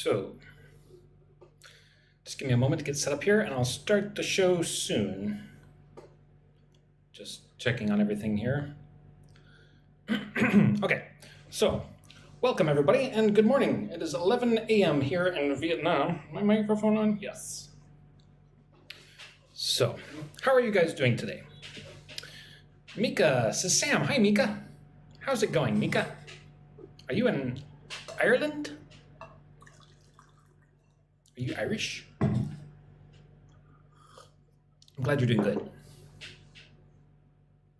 So, just give me a moment to get set up here and I'll start the show soon. Just checking on everything here. Okay, so welcome everybody and good morning. It is 11 a.m. here in Vietnam. My microphone on? Yes. So, how are you guys doing today? Mika says, Sam, hi Mika. How's it going, Mika? Are you in Ireland? Are you Irish? I'm glad you're doing good.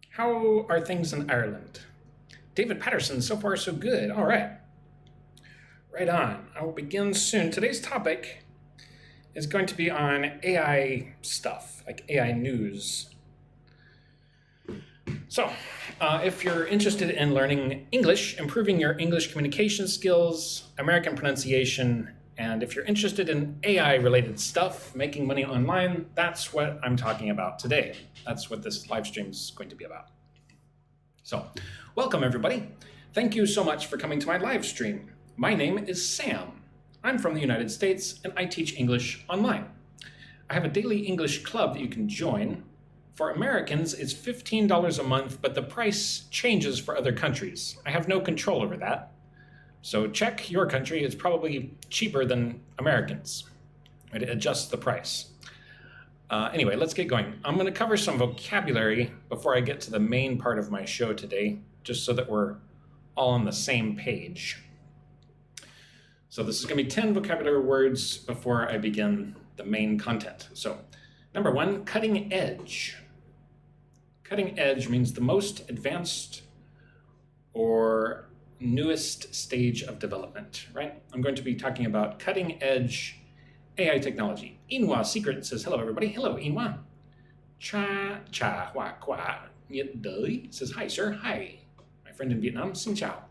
How are things in Ireland? David Patterson, so far so good. All right. Right on. I will begin soon. Today's topic is going to be on AI stuff, like AI news. So, if you're interested in learning English, improving your English communication skills, American pronunciation, and if you're interested in AI-related stuff, making money online, that's what I'm talking about today. That's what this live stream is going to be about. So, welcome everybody. Thank you so much for coming to my live stream. My name is Sam. I'm from the United States and I teach English online. I have a daily English club that you can join. For Americans, it's $15 a month, but the price changes for other countries. I have no control over that. So check your country. It's probably cheaper than Americans. It adjusts the price. Anyway, let's get going. I'm going to cover some vocabulary before I get to the main part of my show today, just so that we're all on the same page. So this is going to be 10 vocabulary words before I begin the main content. So number one, cutting edge. Cutting edge means the most advanced or newest stage of development, right? I'm going to be talking about cutting edge AI technology. Inwa Secret says, hello everybody. Hello, Inwa. Cha cha hua qua Nhiệt đới says, hi sir, hi. My friend in Vietnam, xin chào.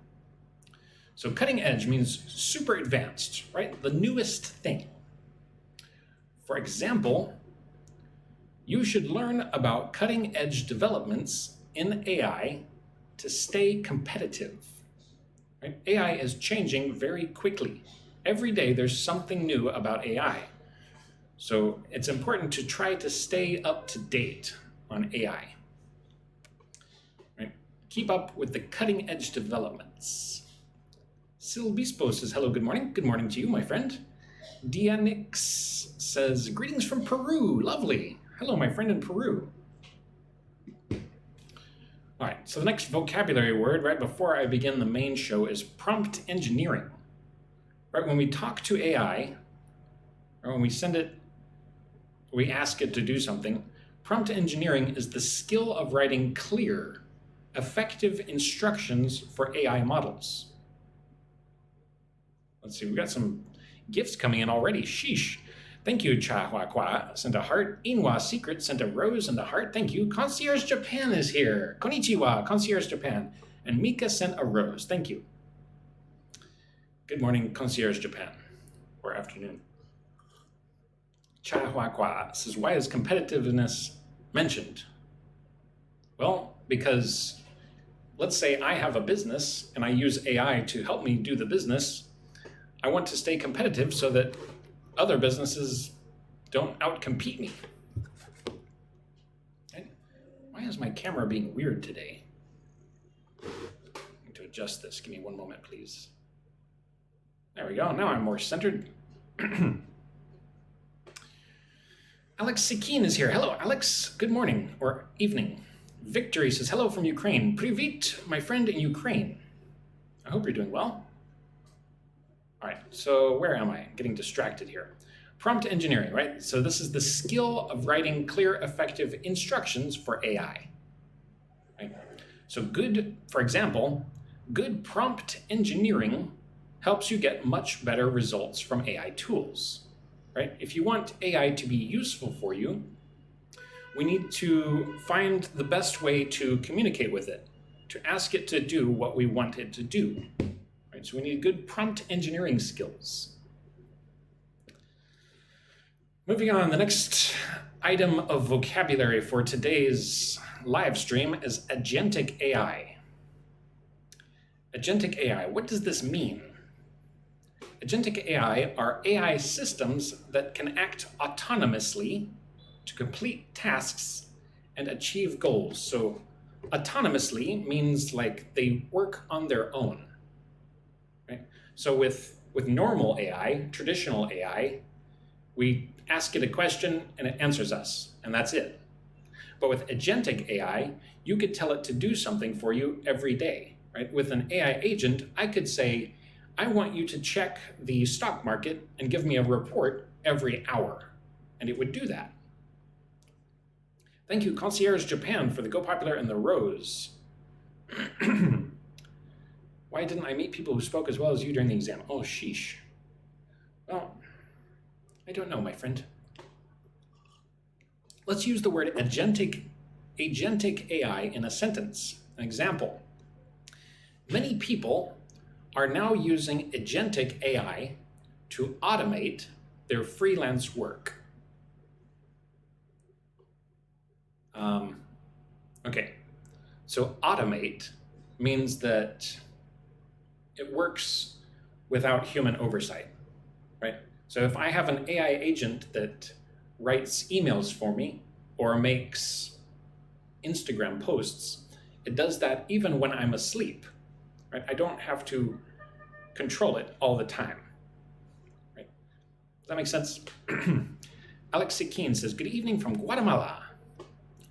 So cutting edge means super advanced, right? The newest thing. For example, you should learn about cutting edge developments in AI to stay competitive. Right? AI is changing very quickly. Every day there's something new about AI. So it's important to try to stay up to date on AI. Right? Keep up with the cutting edge developments. Silbispo says, hello, good morning. Good morning to you, my friend. Dianix says, greetings from Peru. Lovely. Hello, my friend in Peru. All right, so the next vocabulary word right before I begin the main show is prompt engineering. Right, when we talk to AI, or when we send it, we ask it to do something, prompt engineering is the skill of writing clear, effective instructions for AI models. Let's see, we've got some gifts coming in already. Sheesh. Thank you, Cha Hua Kwa sent a heart. Inwa Secret sent a rose and a heart. Thank you. Concierge Japan is here. Konnichiwa, Concierge Japan. And Mika sent a rose. Thank you. Good morning, Concierge Japan, or afternoon. Cha Hua Kwa says, why is competitiveness mentioned? Well, because let's say I have a business and I use AI to help me do the business. I want to stay competitive so that other businesses don't outcompete me. Right? Why is my camera being weird today? I need to adjust this. Give me one moment, please. There we go. Now I'm more centered. Alex Sikin is here. Hello, Alex. Good morning or evening. Victory says, hello from Ukraine. Privit, my friend in Ukraine. I hope you're doing well. All right, so where am I? Getting distracted here. Prompt engineering, right? So this is the skill of writing clear, effective instructions for AI. Right? So good, for example, good prompt engineering helps you get much better results from AI tools, right? If you want AI to be useful for you, we need to find the best way to communicate with it, to ask it to do what we want it to do. Right? So we need good prompt engineering skills. Moving on, the next item of vocabulary for today's live stream is agentic AI. Agentic AI, what does this mean? Agentic AI are AI systems that can act autonomously to complete tasks and achieve goals. So autonomously means like they work on their own, right? So with normal AI, traditional AI, we ask it a question and it answers us, and that's it. But with agentic AI, you could tell it to do something for you every day, right? With an AI agent, I could say, I want you to check the stock market and give me a report every hour, and it would do that. Thank you, Concierge Japan, for the Go Popular and the Rose. Why didn't I meet people who spoke as well as you during the exam? Oh, sheesh. Well, I don't know, my friend. Let's use the word agentic AI in a sentence. An example. Many people are now using agentic AI to automate their freelance work. Okay, so automate means that it works without human oversight, right? So if I have an AI agent that writes emails for me or makes Instagram posts, it does that even when I'm asleep, right? I don't have to control it all the time, right? Does that make sense? Alex Sikeen says, good evening from Guatemala.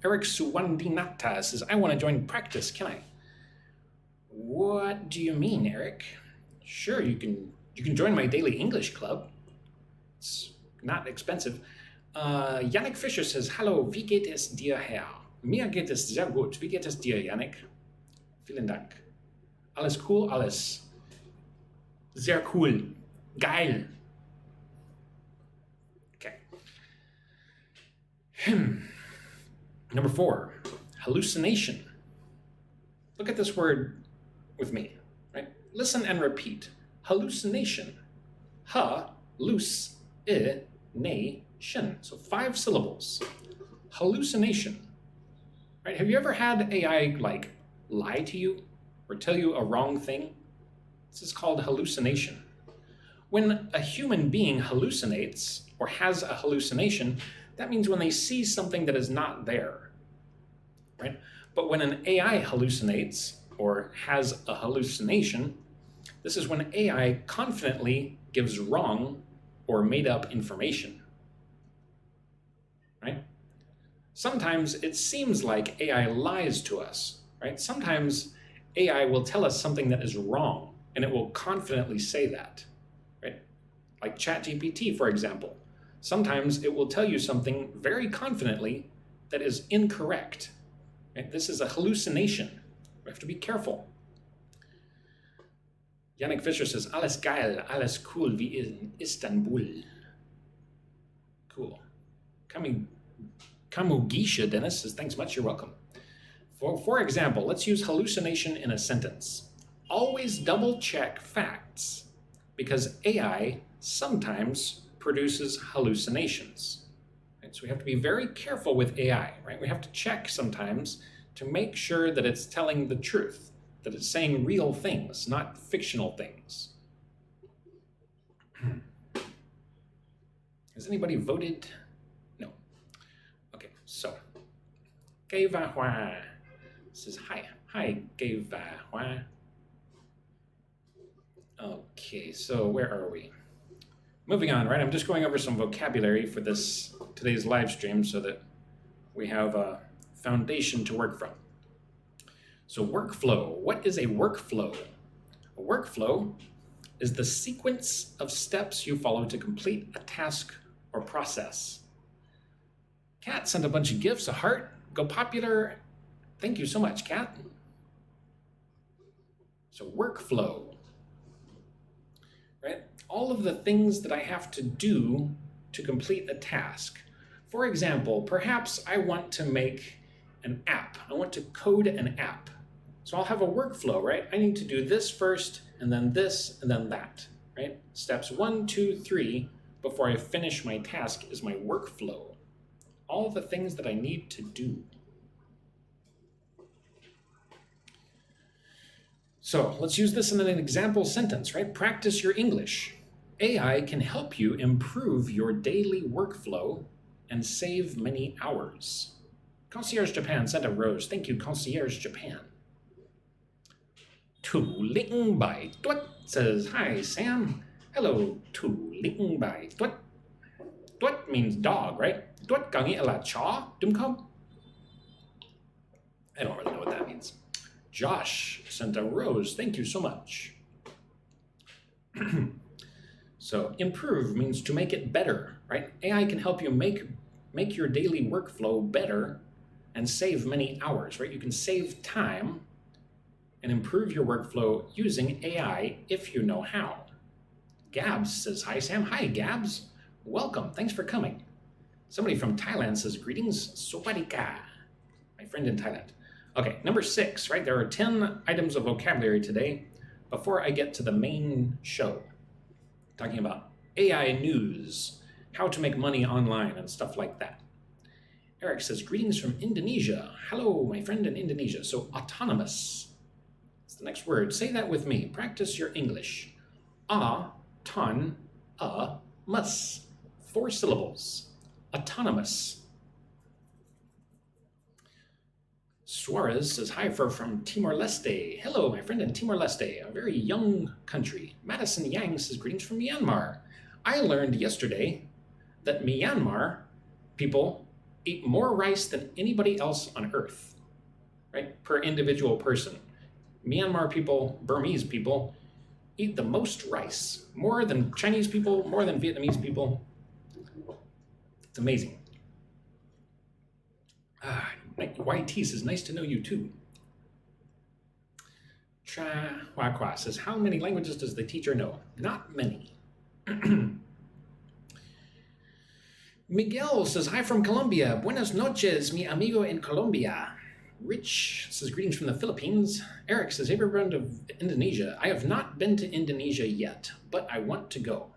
Eric Suwandinata says, I want to join practice, can I? What do you mean, Eric? Sure, you can join my daily English club. It's not expensive. Yannick Fischer says, hallo, wie geht es dir, Herr? Mir geht es sehr gut. Wie geht es dir, Yannick? Vielen Dank. Alles cool, alles sehr cool. Geil. Okay. Number 4, hallucination. Look at this word with me, right? Listen and repeat. Hallucination. Ha-loose-i-nation. So 5 syllables. Hallucination. Right? Have you ever had AI like lie to you or tell you a wrong thing? This is called hallucination. When a human being hallucinates or has a hallucination, that means when they see something that is not there, right? But when an AI hallucinates or has a hallucination, this is when AI confidently gives wrong or made up information, right? Sometimes it seems like AI lies to us, right? Sometimes AI will tell us something that is wrong and it will confidently say that, right? Like ChatGPT, for example. Sometimes it will tell you something very confidently that is incorrect. Right? This is a hallucination. We have to be careful. Yannick Fischer says, alles geil, alles cool, wie in Istanbul. Cool. Kamugisha Dennis says, thanks much, you're welcome. For example, let's use hallucination in a sentence. Always double check facts because AI sometimes produces hallucinations. Right? So we have to be very careful with AI, right? We have to check sometimes to make sure that it's telling the truth, that it's saying real things, not fictional things. Has anybody voted? No. Okay, so Geva Hua says hi. Hi, Geva Hua. Okay, so where are we? Moving on, right? I'm just going over some vocabulary for today's live stream so that we have a foundation to work from. So workflow. What is a workflow? A workflow is the sequence of steps you follow to complete a task or process. Kat sent a bunch of gifts, a heart, Go Popular. Thank you so much, Kat. So workflow. Right? All of the things that I have to do to complete a task. For example, perhaps I want to make an app. I want to code an app. So I'll have a workflow, right? I need to do this first, and then this, and then that, right? Steps 1, 2, 3 before I finish my task is my workflow. All the things that I need to do. So let's use this in an example sentence, right? Practice your English. AI can help you improve your daily workflow and save many hours. Concierge Japan sent a rose. Thank you, Concierge Japan. Tu Ling Bai Tuat says, hi, Sam. Hello, Tu Ling Bai Tuat. Tuat means dog, right? Tuat có nghĩa là chó, đúng không? I don't really know what that means. Josh sent a rose. Thank you so much. So improve means to make it better, right? AI can help you make your daily workflow better and save many hours, right? You can save time and improve your workflow using AI if you know how. Gabs says, hi, Sam. Hi, Gabs. Welcome. Thanks for coming. Somebody from Thailand says, greetings, Sawadika. My friend in Thailand. Okay, number 6, right? There are 10 items of vocabulary today before I get to the main show. Talking about AI news, how to make money online and stuff like that. Eric says, greetings from Indonesia. Hello, my friend in Indonesia. So autonomous. It's the next word. Say that with me. Practice your English. Mus. 4 syllables. Autonomous. Suarez says, hi, from Timor-Leste. Hello, my friend in Timor-Leste, a very young country. Madison Yang says, greetings from Myanmar. I learned yesterday that Myanmar people eat more rice than anybody else on earth, right? Per individual person. Myanmar people, Burmese people, eat the most rice. More than Chinese people, more than Vietnamese people. It's amazing. YT says, nice to know you too. Cha Hua Kwa says, how many languages does the teacher know? Not many. Miguel says, hi from Colombia. Buenas noches, mi amigo in Colombia. Rich says, greetings from the Philippines. Eric says, have you ever been to Indonesia? I have not been to Indonesia yet, but I want to go.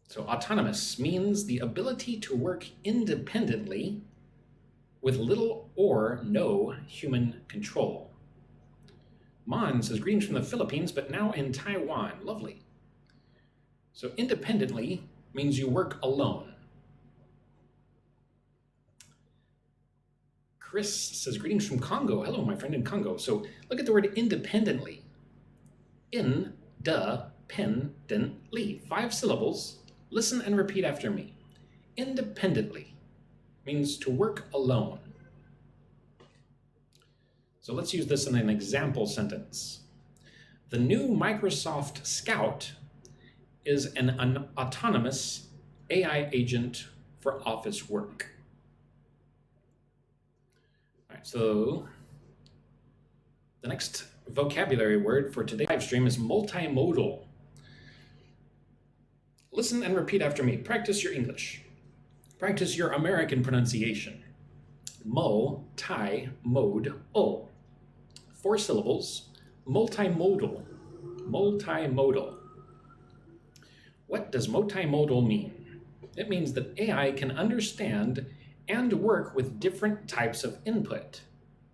So autonomous means the ability to work independently with little or no human control. Mon says, greetings from the Philippines, but now in Taiwan. Lovely. So independently means you work alone. Chris says, greetings from Congo. Hello, my friend in Congo. So look at the word independently. In-de-pen-dent-ly. 5 syllables. Listen and repeat after me. Independently means to work alone. So let's use this in an example sentence. The new Microsoft Scout is an autonomous AI agent for office work. All right, so the next vocabulary word for today's live stream is multimodal. Listen and repeat after me. Practice your English. Practice your American pronunciation. Multi-mode-o. 4 syllables. Multimodal. Multimodal. What does multimodal mean? It means that AI can understand and work with different types of input.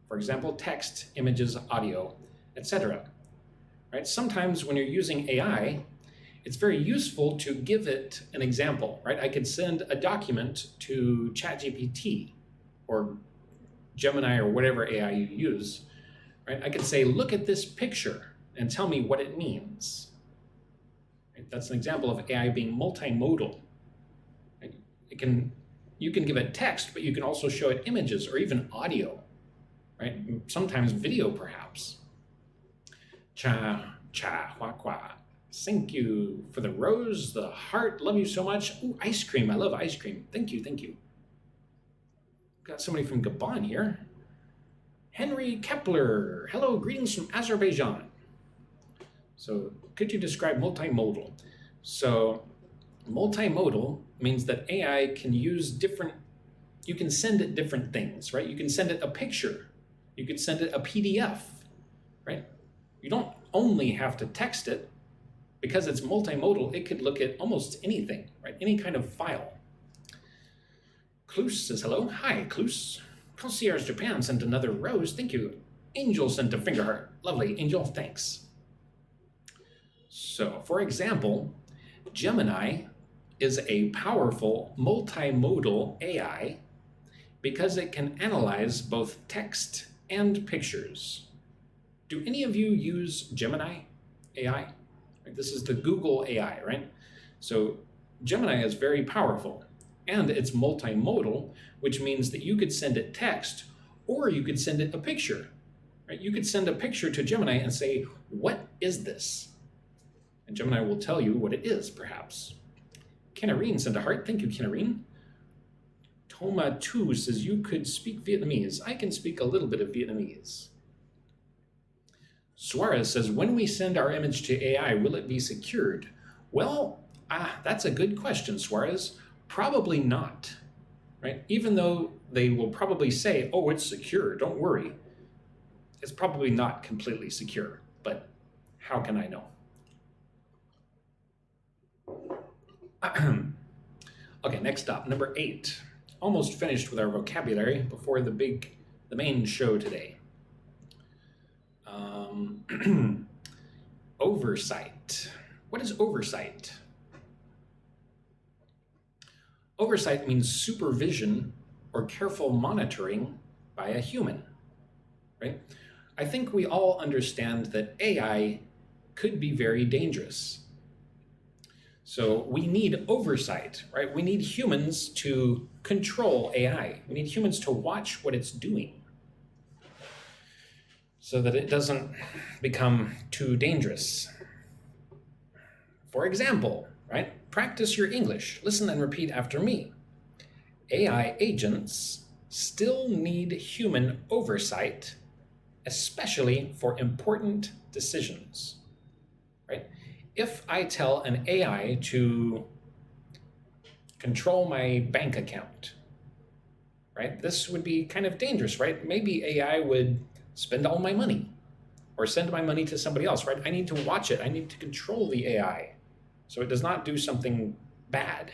For example, text, images, audio, etc. Right? Sometimes when you're using AI, it's very useful to give it an example, right? I could send a document to ChatGPT or Gemini or whatever AI you use, right? I could say, look at this picture and tell me what it means. Right? That's an example of AI being multimodal. Right? You can give it text, but you can also show it images or even audio, right? Sometimes video, perhaps. Cha, hua, kwa. Thank you for the rose, the heart. Love you so much. Ooh, ice cream. I love ice cream. Thank you. Thank you. Got somebody from Gabon here. Henry Kepler. Hello, greetings from Azerbaijan. So could you describe multimodal? So multimodal means that AI can use you can send it different things, right? You can send it a picture. You could send it a PDF, right? You don't only have to text it. Because it's multimodal, it could look at almost anything, right? Any kind of file. Klus says hello. Hi, Klus. Concierge Japan sent another rose. Thank you. Angel sent a finger heart. Lovely. Angel, thanks. So, for example, Gemini is a powerful multimodal AI because it can analyze both text and pictures. Do any of you use Gemini AI? This is the Google AI, right? So Gemini is very powerful and it's multimodal, which means that you could send it text or you could send it a picture. Right? You could send a picture to Gemini and say, "What is this?" And Gemini will tell you what it is, perhaps. Kenarine sent a heart. Thank you, Kenarine. Toma Tu says you could speak Vietnamese. I can speak a little bit of Vietnamese. Suarez says, when we send our image to AI, will it be secured? Well, that's a good question, Suarez. Probably not, right? Even though they will probably say, oh, it's secure, don't worry. It's probably not completely secure, but how can I know? Okay, next up, number 8. Almost finished with our vocabulary before the main show today. Oversight. What is oversight? Oversight means supervision or careful monitoring by a human, right? I think we all understand that AI could be very dangerous. So we need oversight, right? We need humans to control AI. We need humans to watch what it's doing so that it doesn't become too dangerous. For example, right? Practice your English. Listen and repeat after me. AI agents still need human oversight, especially for important decisions, right? If I tell an AI to control my bank account, right? This would be kind of dangerous, right? Maybe AI would spend all my money or send my money to somebody else, right? I need to watch it. I need to control the AI so it does not do something bad.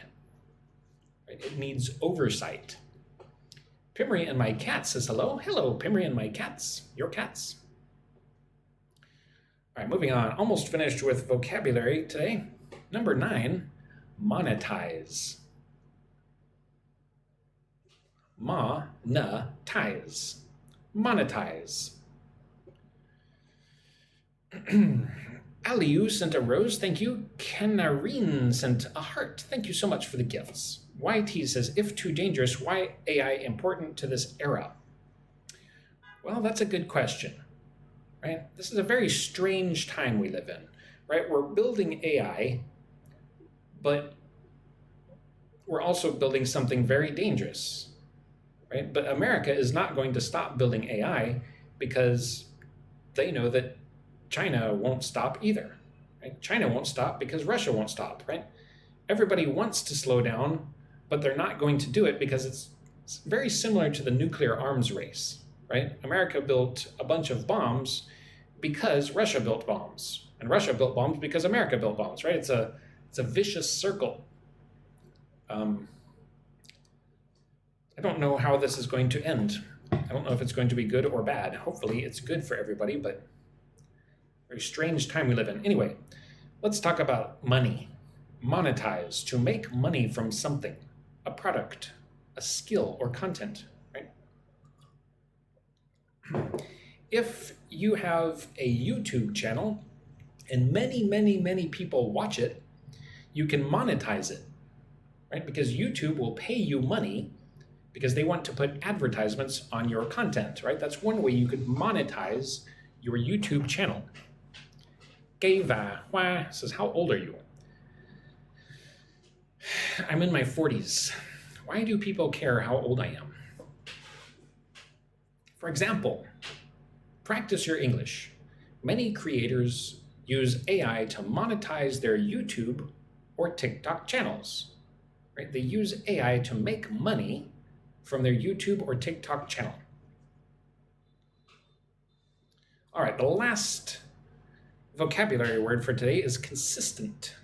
Right? It needs oversight. Pimmery and my cat says hello. Hello, Pimmery and my cats. Your cats. All right, moving on. Almost finished with vocabulary today. Number 9, monetize. Monetize. Monetize. Aliu sent a rose, thank you. Kenarine sent a heart. Thank you so much for the gifts. YT says, if too dangerous, why AI important to this era? Well, that's a good question, right? This is a very strange time we live in, right? We're building AI, but we're also building something very dangerous, right? But America is not going to stop building AI because they know that China won't stop either, right? China won't stop because Russia won't stop, right? Everybody wants to slow down, but they're not going to do it because it's very similar to the nuclear arms race, right? America built a bunch of bombs because Russia built bombs, and Russia built bombs because America built bombs, right? It's a vicious circle. I don't know how this is going to end. I don't know if it's going to be good or bad. Hopefully it's good for everybody, but very strange time we live in. Anyway, let's talk about money. Monetize, to make money from something, a product, a skill, or content, right? If you have a YouTube channel and many people watch it, you can monetize it, right? Because YouTube will pay you money because they want to put advertisements on your content, right? That's one way you could monetize your YouTube channel. Geva Hua says, how old are you? I'm in my 40s. Why do people care how old I am? For example, practice your English. Many creators use AI to monetize their YouTube or TikTok channels, right? They use AI to make money from their YouTube or TikTok channel. All right, the last vocabulary word for today is consistent.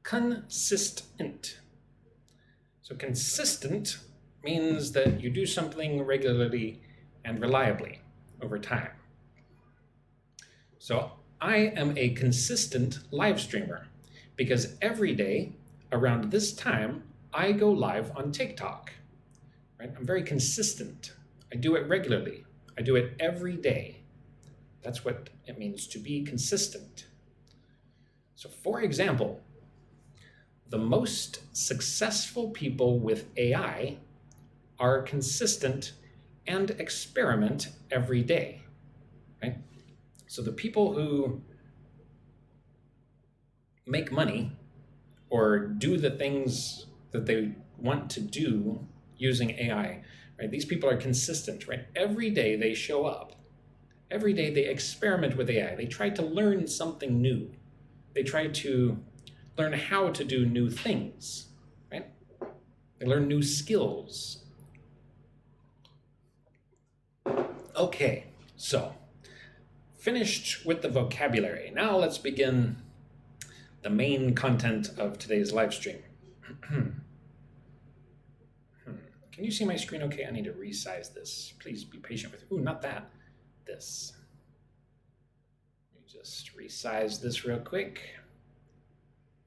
Consistent. So consistent means that you do something regularly and reliably over time. So I am a consistent live streamer because every day around this time, I go live on TikTok. Right? I'm very consistent. I do it regularly. I do it every day. That's what it means to be consistent. So for example, the most successful people with AI are consistent and experiment every day, right? So the people who make money or do the things that they want to do using AI, right? These people are consistent, right? Every day they show up. Every day they experiment with AI. They try to learn something new. They try to learn how to do new things, right? They learn new skills. Okay, so finished with the vocabulary. Now let's begin the main content of today's live stream. Can you see my screen okay? I need to resize this. Please be patient with, ooh, not that, this. Let me just resize this real quick.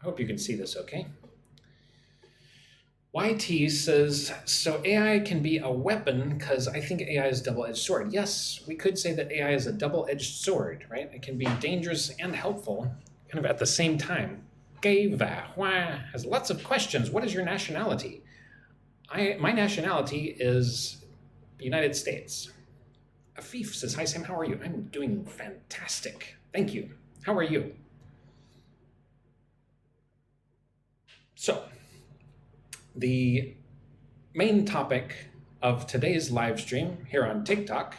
I hope you can see this okay. YT says, so AI can be a weapon because I think AI is a double-edged sword. Yes, we could say that AI is a double-edged sword, right? It can be dangerous and helpful kind of at the same time. Geva Hua has lots of questions. What is your nationality? My nationality is the United States. Afif says, hi Sam, how are you? I'm doing fantastic. Thank you. How are you? So, the main topic of today's live stream here on TikTok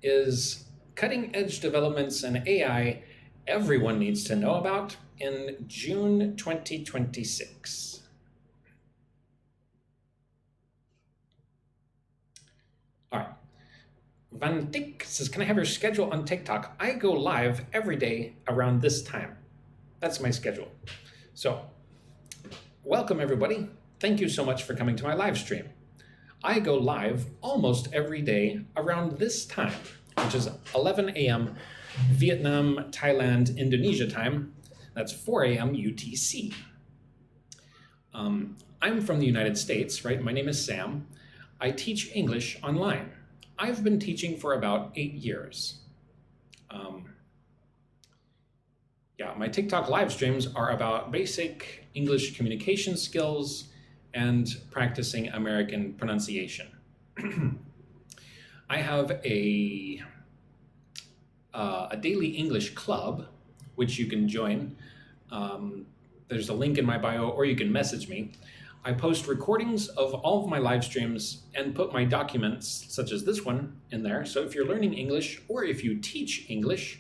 is cutting edge developments in AI everyone needs to know about in June 2026. All right. Van Dijk says, can I have your schedule on TikTok? I go live every day around this time. That's my schedule. So, welcome everybody. Thank you so much for coming to my live stream. I go live almost every day around this time, which is 11 a.m. Vietnam, Thailand, Indonesia time. That's 4 a.m. UTC. I'm from the United States, right? My name is Sam. I teach English online. I've been teaching for about 8 years. My TikTok live streams are about basic English communication skills and practicing American pronunciation. I have a daily English club, which you can join. There's a link in my bio, or you can message me. I post recordings of all of my live streams and put my documents, such as this one, in there. So if you're learning English or if you teach English,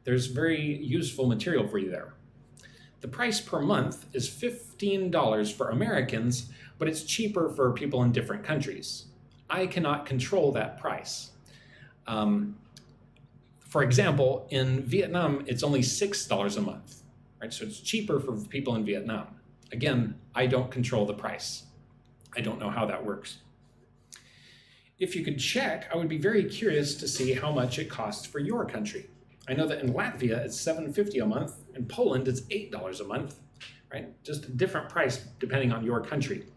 there's very useful material for you there. The price per month is $15 for Americans, but it's cheaper for people in different countries. I cannot control that price. For example, in Vietnam, it's only $6 a month, right? So it's cheaper for people in Vietnam. Again, I don't control the price. I don't know how that works. If you could check, I would be very curious to see how much it costs for your country. I know that in Latvia, it's $7.50 a month. In Poland, it's $8 a month, right? Just a different price depending on your country.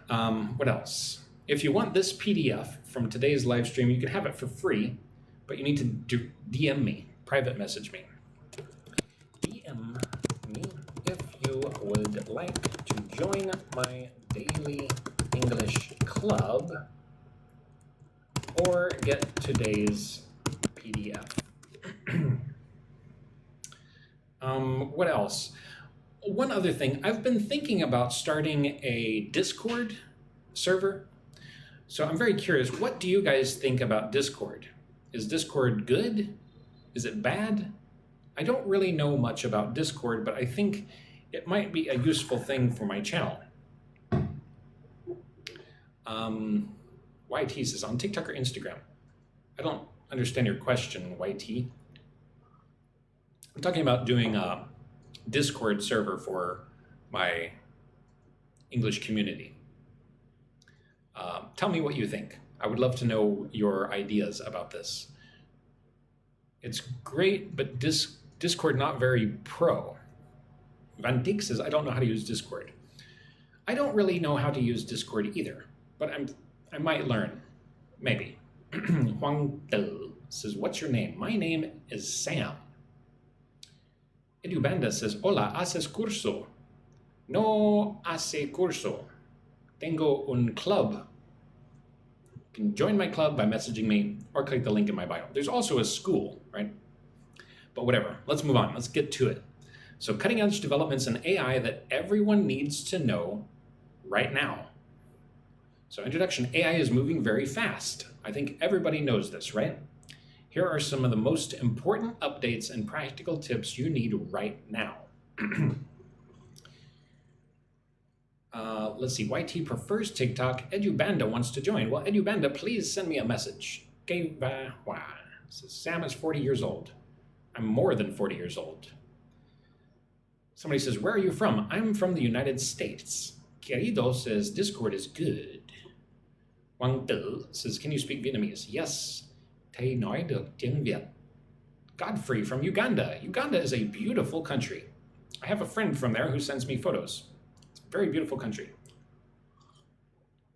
What else? If you want this PDF from today's live stream, you can have it for free, but you need to DM me, private message me. DM me if you would like to join my daily English club or get today's PDF. What else? One other thing, I've been thinking about starting a Discord server. So I'm very curious, what do you guys think about Discord? Is Discord good? Is it bad? I don't really know much about Discord, but I think it might be a useful thing for my channel. YT says, on TikTok or Instagram? I don't understand your question, YT. I'm talking about doing a Discord server for my English community. Tell me what you think. I would love to know your ideas about this. It's great, but Discord not very pro. Van Dijk says, I don't know how to use Discord. I don't really know how to use Discord either, but I might learn. Maybe. Huang Del says, what's your name? My name is Sam. Edubanda says, hola, ¿haces curso? No hace curso. Tengo un club. You can join my club by messaging me or click the link in my bio. There's also a school, right? But whatever, let's move on. Let's get to it. So cutting edge developments in AI that everyone needs to know right now. So introduction, AI is moving very fast. I think everybody knows this, right? Here are some of the most important updates and practical tips you need right now. Let's see, YT prefers TikTok. Edubanda wants to join. Well, Edubanda, please send me a message. Says, Sam is 40 years old. I'm more than 40 years old. Somebody says, where are you from? I'm from the United States. Querido says, Discord is good. Wang Del says, can you speak Vietnamese? Yes. Thầy nói được tiếng Việt. Godfrey from Uganda. Uganda is a beautiful country. I have a friend from there who sends me photos. It's a very beautiful country.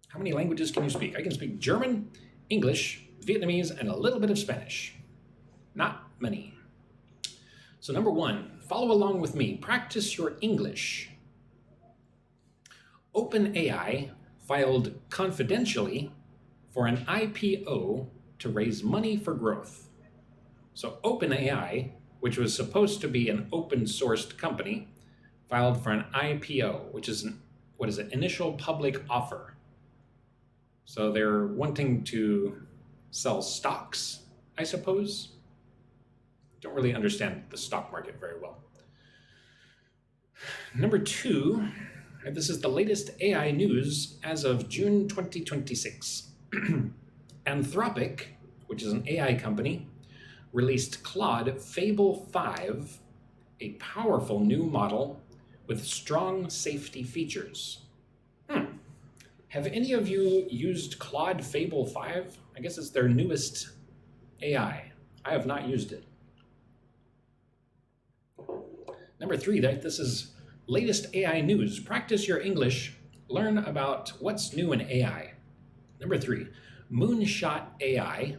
How many languages can you speak? I can speak German, English, Vietnamese, and a little bit of Spanish. Not many. So number one, follow along with me. Practice your English. OpenAI filed confidentially for an IPO to raise money for growth. So OpenAI, which was supposed to be an open-sourced company, filed for an IPO, which is initial public offer. So they're wanting to sell stocks, I suppose. Don't really understand the stock market very well. Number two, this is the latest AI news as of June 2026. Anthropic, which is an AI company, released Claude Fable 5, a powerful new model with strong safety features. Have any of you used Claude Fable 5? I guess it's their newest AI. I have not used it. Number three, this is latest AI news. Practice your English. Learn about what's new in AI. Number three, Moonshot AI,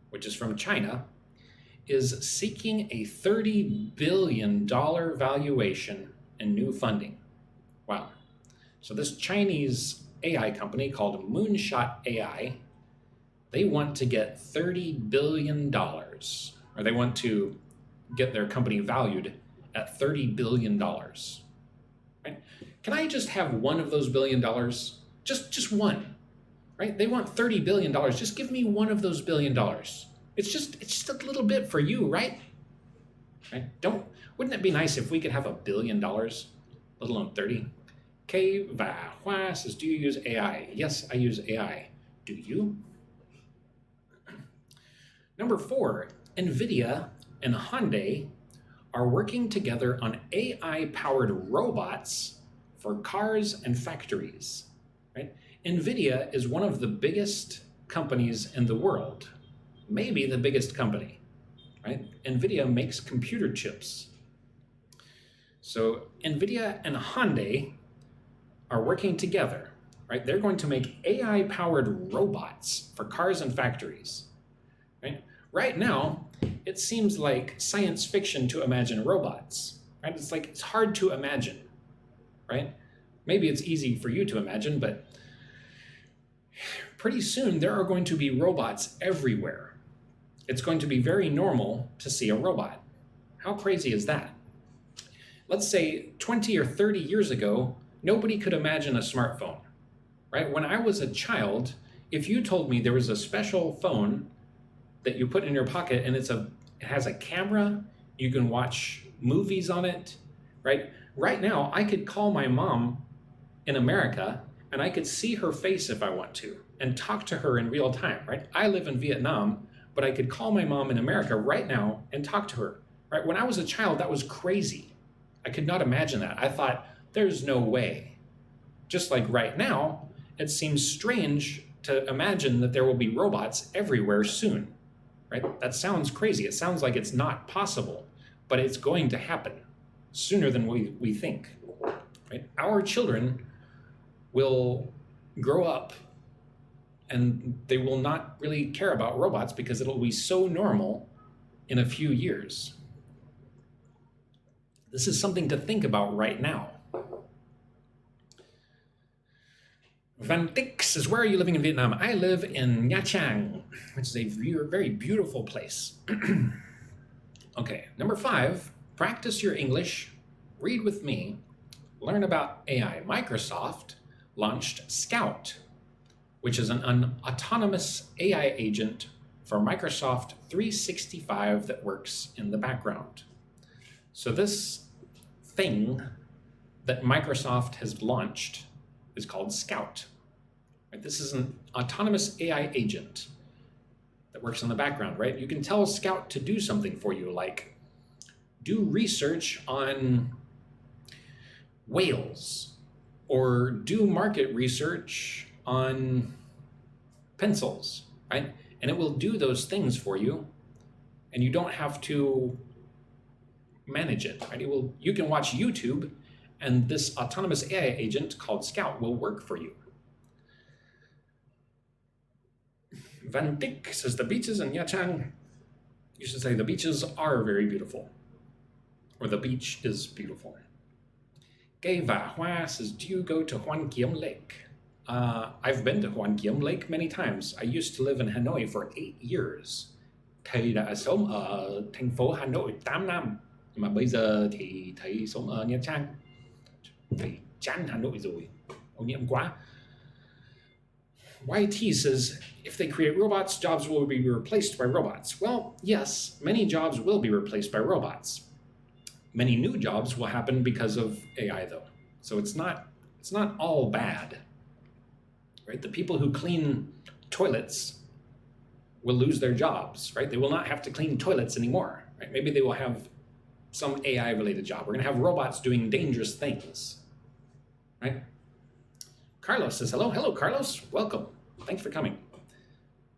which is from China, is seeking a $30 billion valuation and new funding. Wow. So this Chinese AI company called Moonshot AI, they want to get $30 billion, or they want to get their company valued at $30 billion. Right? Can I just have one of those $1 billion? Just one, right? They want $30 billion. Just give me one of those $1 billion. It's just a little bit for you, right? Right? Wouldn't it be nice if we could have $1 billion, let alone 30? K. Hua says, do you use AI? Yes, I use AI. Do you? Number four, NVIDIA and Hyundai are working together on AI-powered robots for cars and factories. Right? NVIDIA is one of the biggest companies in the world, maybe the biggest company. Right? NVIDIA makes computer chips. So NVIDIA and Hyundai are working together, right? They're going to make AI-powered robots for cars and factories, right? Right now, it seems like science fiction to imagine robots, right? It's hard to imagine, right? Maybe it's easy for you to imagine, but pretty soon there are going to be robots everywhere. It's going to be very normal to see a robot. How crazy is that? Let's say 20 or 30 years ago, nobody could imagine a smartphone, right? When I was a child, if you told me there was a special phone that you put in your pocket and it has a camera, you can watch movies on it, right? Right now, I could call my mom in America and I could see her face if I want to and talk to her in real time, right? I live in Vietnam, but I could call my mom in America right now and talk to her, right? When I was a child, that was crazy. I could not imagine that. I thought, there's no way. Just like right now, it seems strange to imagine that there will be robots everywhere soon. right? That sounds crazy. It sounds like it's not possible, but it's going to happen sooner than we think, right? Our children will grow up and they will not really care about robots because it'll be so normal in a few years. This is something to think about right now. Van Dijk says, where are you living in Vietnam? I live in Nha Trang, which is a very beautiful place. Okay, number 5, practice your English, read with me, learn about AI. Microsoft launched Scout, which is an autonomous AI agent for Microsoft 365 that works in the background. So this thing that Microsoft has launched is called Scout. Right? This is an autonomous AI agent that works in the background, right? You can tell Scout to do something for you, like do research on whales, or do market research on pencils, right? And it will do those things for you, and you don't have to manage it, right? You can watch YouTube, and this autonomous AI agent called Scout will work for you. Van Dijk says, the beaches in Nha Trang, you should say the beaches are very beautiful, or the beach is beautiful. Gay Va Hoa says, do you go to Hoan Kiem Lake? I've been to Hoan Kiem Lake many times. I used to live in Hanoi for 8 years. Thầy đã sống ở thành phố Hà Nội 8 năm. Nhưng mà bây giờ thì thầy sống ở Nha Trang. Thầy chán Hà Nội rồi. Ô nhiễm quá. YT says, if they create robots, jobs will be replaced by robots. Well, yes, many jobs will be replaced by robots. Many new jobs will happen because of AI, though. So it's not all bad, right? The people who clean toilets will lose their jobs, right? They will not have to clean toilets anymore, right? Maybe they will have some AI-related job. We're going to have robots doing dangerous things, right? Carlos says, hello. Hello, Carlos. Welcome. Thanks for coming.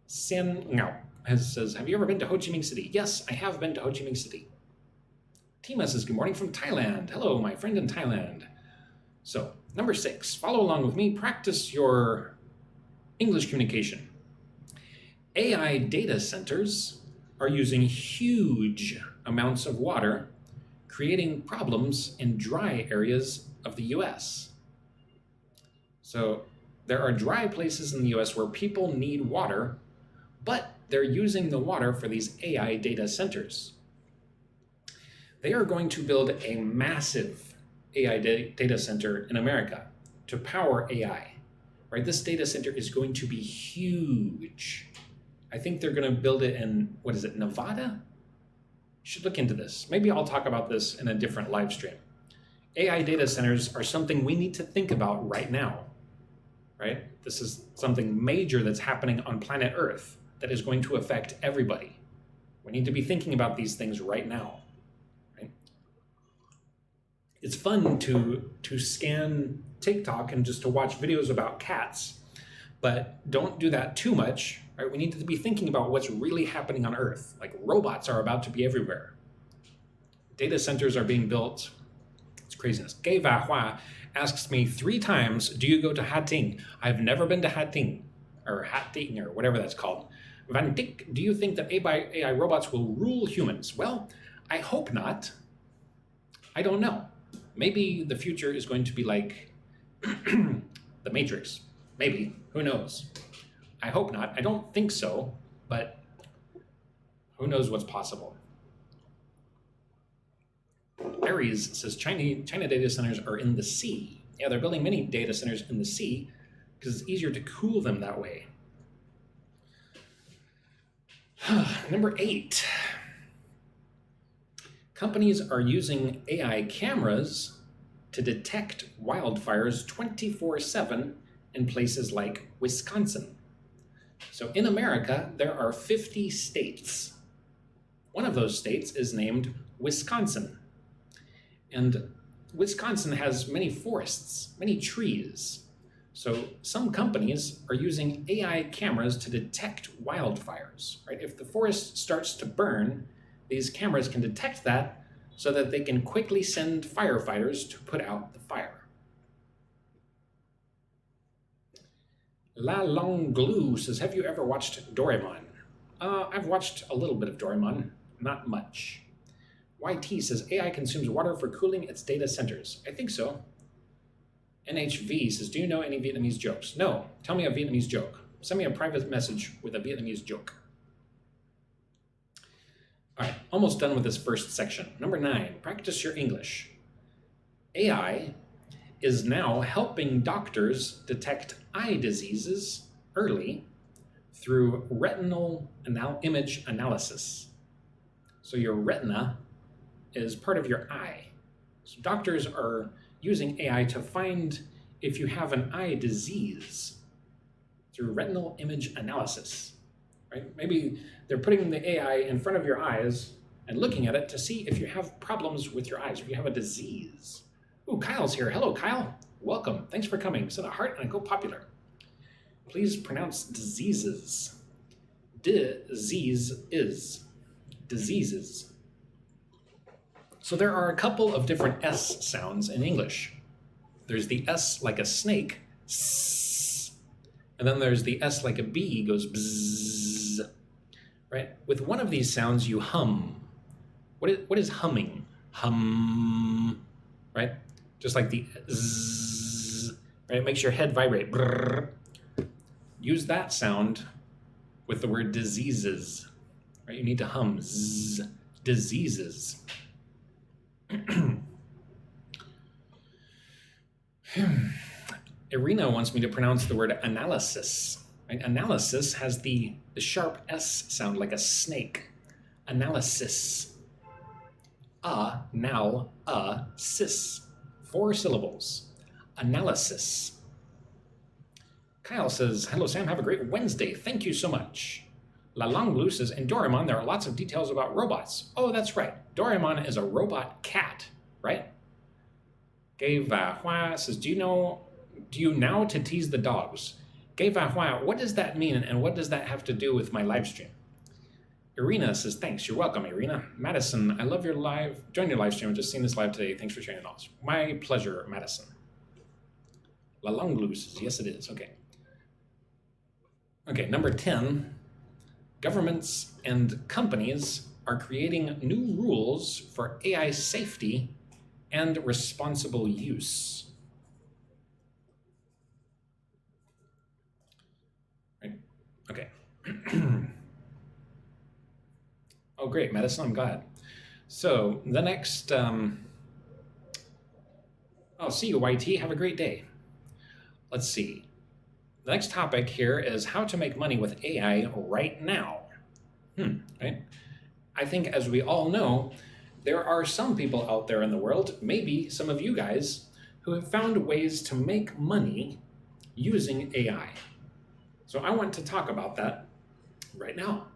Sen Ngao says, have you ever been to Ho Chi Minh City? Yes, I have been to Ho Chi Minh City. Tima says, good morning from Thailand. Hello, my friend in Thailand. So, number 6, follow along with me. Practice your English communication. AI data centers are using huge amounts of water, creating problems in dry areas of the US. So there are dry places in the US where people need water, but they're using the water for these AI data centers. They are going to build a massive AI data center in America to power AI, right? This data center is going to be huge. I think they're going to build it in, Nevada? You should look into this. Maybe I'll talk about this in a different live stream. AI data centers are something we need to think about right now, right? This is something major that's happening on planet Earth that is going to affect everybody. We need to be thinking about these things right now. Right? It's fun to scan TikTok and just to watch videos about cats, but don't do that too much. Right? We need to be thinking about what's really happening on Earth. Like robots are about to be everywhere. Data centers are being built. It's craziness. Gay Va Hoa asks me 3 times, do you go to Ha Tinh? I've never been to Ha Tinh, or whatever that's called. Van Dijk, do you think that AI robots will rule humans? Well, I hope not. I don't know. Maybe the future is going to be like The Matrix. Maybe. Who knows? I hope not. I don't think so, but who knows what's possible. Aries says China data centers are in the sea. Yeah, they're building many data centers in the sea because it's easier to cool them that way. Number 8. Companies are using AI cameras to detect wildfires 24/7 in places like Wisconsin. So in America, there are 50 states. One of those states is named Wisconsin. And Wisconsin has many forests, many trees. So some companies are using AI cameras to detect wildfires, right? If the forest starts to burn, these cameras can detect that so that they can quickly send firefighters to put out the fire. La Long Glue says, have you ever watched Doraemon? I've watched a little bit of Doraemon, not much. YT says, AI consumes water for cooling its data centers. I think so. NHV says, do you know any Vietnamese jokes? No. Tell me a Vietnamese joke. Send me a private message with a Vietnamese joke. All right, almost done with this first section. Number 9, practice your English. AI is now helping doctors detect eye diseases early through retinal image analysis. So your retina is part of your eye. So doctors are using AI to find if you have an eye disease through retinal image analysis, right? Maybe they're putting the AI in front of your eyes and looking at it to see if you have problems with your eyes, if you have a disease. Ooh, Kyle's here. Hello, Kyle. Welcome. Thanks for coming. Send a heart and go popular. Please pronounce diseases. Diseases. So there are a couple of different S sounds in English. There's the S like a snake, S, and then there's the S like a bee, goes bzzz, right? With one of these sounds, you hum. What is humming? Hum, right? Just like the zzz, right? It makes your head vibrate. Brrr. Use that sound with the word diseases, right? You need to hum, zzz, diseases. Irina wants me to pronounce the word analysis. Right? Analysis has the sharp S sound like a snake. Analysis. Sis. 4 syllables. Analysis. Kyle says, hello Sam, have a great Wednesday. Thank you so much. La Longlue says, in Doraemon, there are lots of details about robots. Oh, that's right. Doraemon is a robot cat, right? Gay Va Hua says, do you now to tease the dogs? Gay Va Hua, what does that mean and what does that have to do with my live stream? Irina says, thanks. You're welcome, Irina. Madison, I love your join your live stream. I've just seen this live today. Thanks for sharing it all. My pleasure, Madison. La Longlue says, yes, it is. Okay. Okay, number 10. Governments and companies are creating new rules for AI safety and responsible use. Right? Okay. Oh, great, Madison, I'm glad. So the next, I'll see you, YT. Have a great day. Let's see. The next topic here is how to make money with AI right now. Right? I think, as we all know, there are some people out there in the world, maybe some of you guys, who have found ways to make money using AI. So I want to talk about that right now.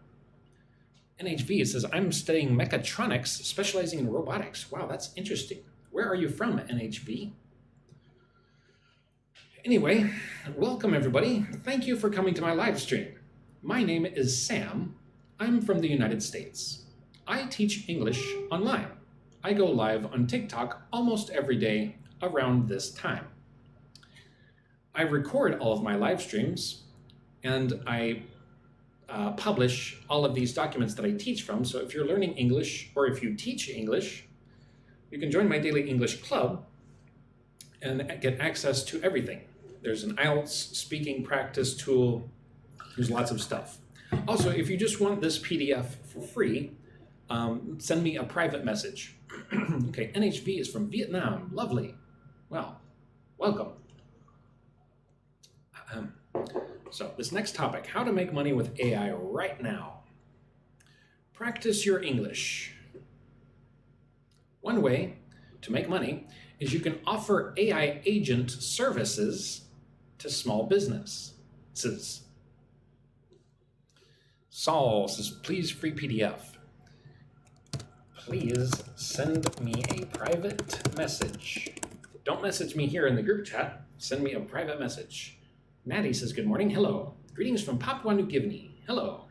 NHV says, I'm studying mechatronics, specializing in robotics. Wow, that's interesting. Where are you from, NHV? Anyway, welcome everybody. Thank you for coming to my live stream. My name is Sam. I'm from the United States. I teach English online. I go live on TikTok almost every day around this time. I record all of my live streams and I publish all of these documents that I teach from. So if you're learning English or if you teach English, you can join my daily English club and get access to everything. There's an IELTS speaking practice tool. There's lots of stuff. Also, if you just want this PDF for free, send me a private message. Okay, NHV is from Vietnam. Lovely. Well, welcome. So this next topic, how to make money with AI right now. Practice your English. One way to make money is you can offer AI agent services to small businesses. Saul says, please free PDF. Please send me a private message. Don't message me here in the group chat. Send me a private message. Natty says, good morning. Hello. Greetings from Papua New Guinea. Hello.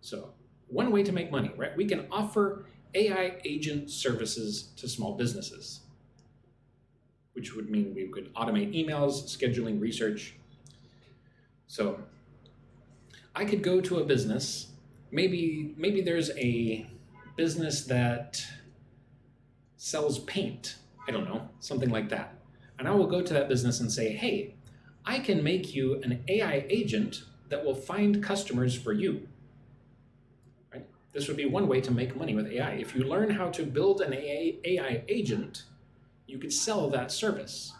So one way to make money, right? We can offer AI agent services to small businesses, which would mean we could automate emails, scheduling, research. So I could go to a business, maybe there's a business that sells paint, I don't know, something like that. And I will go to that business and say, hey, I can make you an AI agent that will find customers for you. Right? This would be one way to make money with AI. If you learn how to build an AI agent, you could sell that service.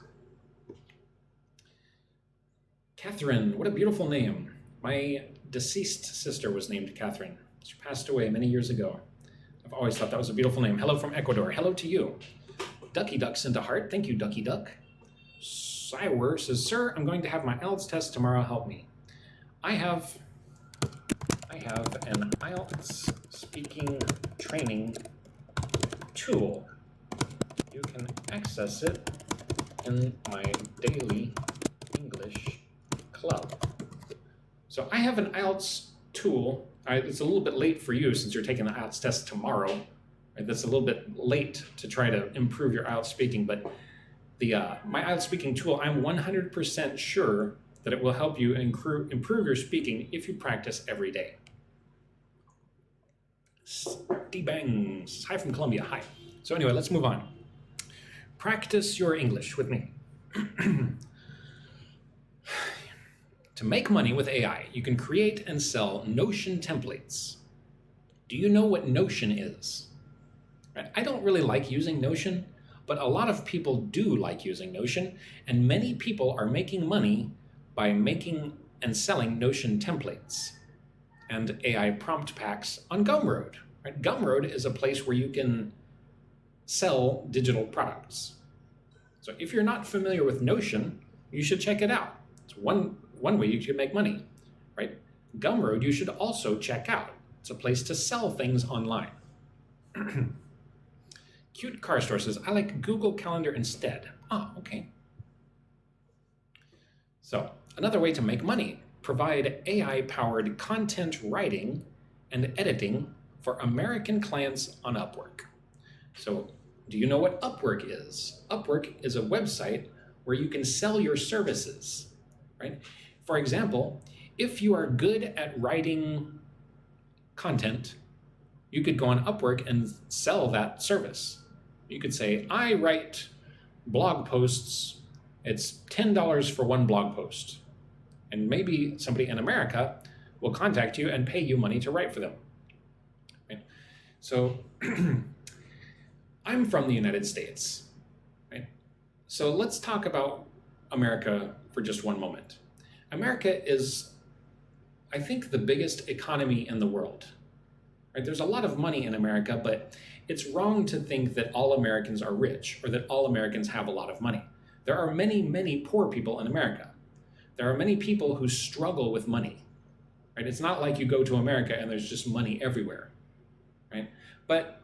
Catherine, what a beautiful name. My deceased sister was named Catherine. She passed away many years ago. I've always thought that was a beautiful name. Hello from Ecuador. Hello to you. Ducky Duck sent a heart. Thank you, Ducky Duck. Cywer says, sir, I'm going to have my IELTS test tomorrow. Help me. I have an IELTS speaking training tool. You can access it in my daily English club. So I have an IELTS tool. It's a little bit late for you since you're taking the IELTS test tomorrow. Right? That's a little bit late to try to improve your IELTS speaking, but my IELTS speaking tool, I'm 100% sure that it will help you improve your speaking if you practice every day. D-Bangs, hi from Colombia, hi. So anyway, let's move on. Practice your English with me. To make money with AI, you can create and sell Notion templates. Do you know what Notion is? Right? I don't really like using Notion, but a lot of people do like using Notion, and many people are making money by making and selling Notion templates and AI prompt packs on Gumroad. Right? Gumroad is a place where you can sell digital products. So if you're not familiar with Notion, you should check it out. It's one way you can make money, right? Gumroad you should also check out. It's a place to sell things online. Cute Car Store says, I like Google Calendar instead. Ah, okay. So another way to make money, provide AI-powered content writing and editing for American clients on Upwork. So do you know what Upwork is? Upwork is a website where you can sell your services, right? For example, if you are good at writing content, you could go on Upwork and sell that service. You could say, I write blog posts. It's $10 for one blog post. And maybe somebody in America will contact you and pay you money to write for them. Right? So I'm from the United States. Right? So let's talk about America for just one moment. America is, I think, the biggest economy in the world. Right? There's a lot of money in America, but it's wrong to think that all Americans are rich or that all Americans have a lot of money. There are many, many poor people in America. There are many people who struggle with money. Right? It's not like you go to America and there's just money everywhere. Right? But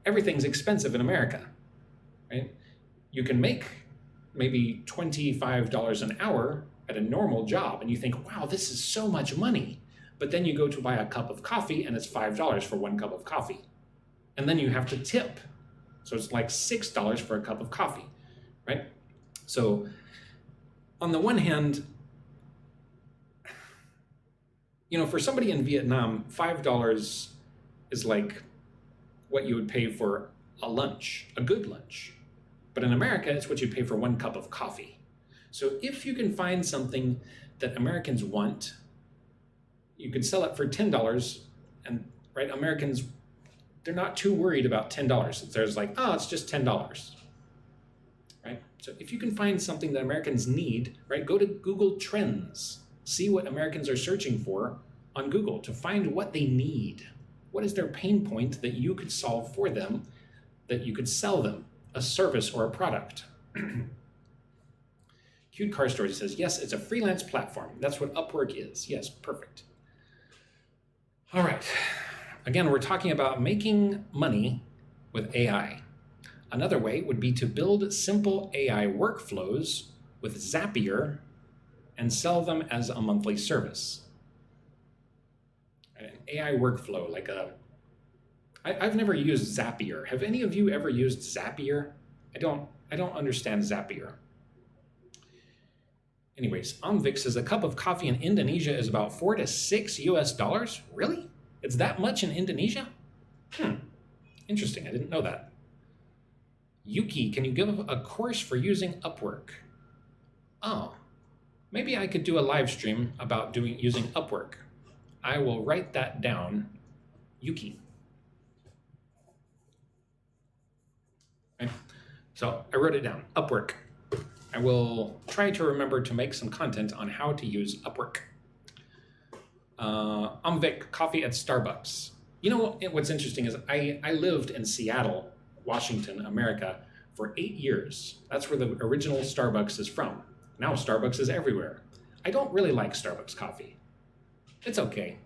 everything's expensive in America. Right? You can make maybe $25 an hour at a normal job and you think, wow, this is so much money. But then you go to buy a cup of coffee and it's $5 for one cup of coffee. And then you have to tip. So it's like $6 for a cup of coffee, right? So on the one hand, you know, for somebody in Vietnam, $5 is like what you would pay for a lunch, a good lunch. But in America, it's what you pay for one cup of coffee. So if you can find something that Americans want, you could sell it for $10, and right, Americans, they're not too worried about $10. There's like, oh, it's just $10, right? So if you can find something that Americans need, right, go to Google Trends, see what Americans are searching for on Google to find what they need. What is their pain point that you could solve for them, that you could sell them a service or a product? Cute Car Story says, yes, it's a freelance platform. That's what Upwork is. Yes, perfect. All right. Again, we're talking about making money with AI. Another way would be to build simple AI workflows with Zapier and sell them as a monthly service. An AI workflow, like I've never used Zapier. Have any of you ever used Zapier? I don't understand Zapier. Anyways, Omvic says a cup of coffee in Indonesia is about $4 to $6 US. Really? It's that much in Indonesia? Interesting, I didn't know that. Yuki, can you give a course for using Upwork? Oh, maybe I could do a live stream about using Upwork. I will write that down, Yuki. Okay. So I wrote it down, Upwork. I will try to remember to make some content on how to use Upwork. Omvic, coffee at Starbucks. You know what's interesting is I lived in Seattle, Washington, America for 8 years. That's where the original Starbucks is from. Now Starbucks is everywhere. I don't really like Starbucks coffee. It's okay.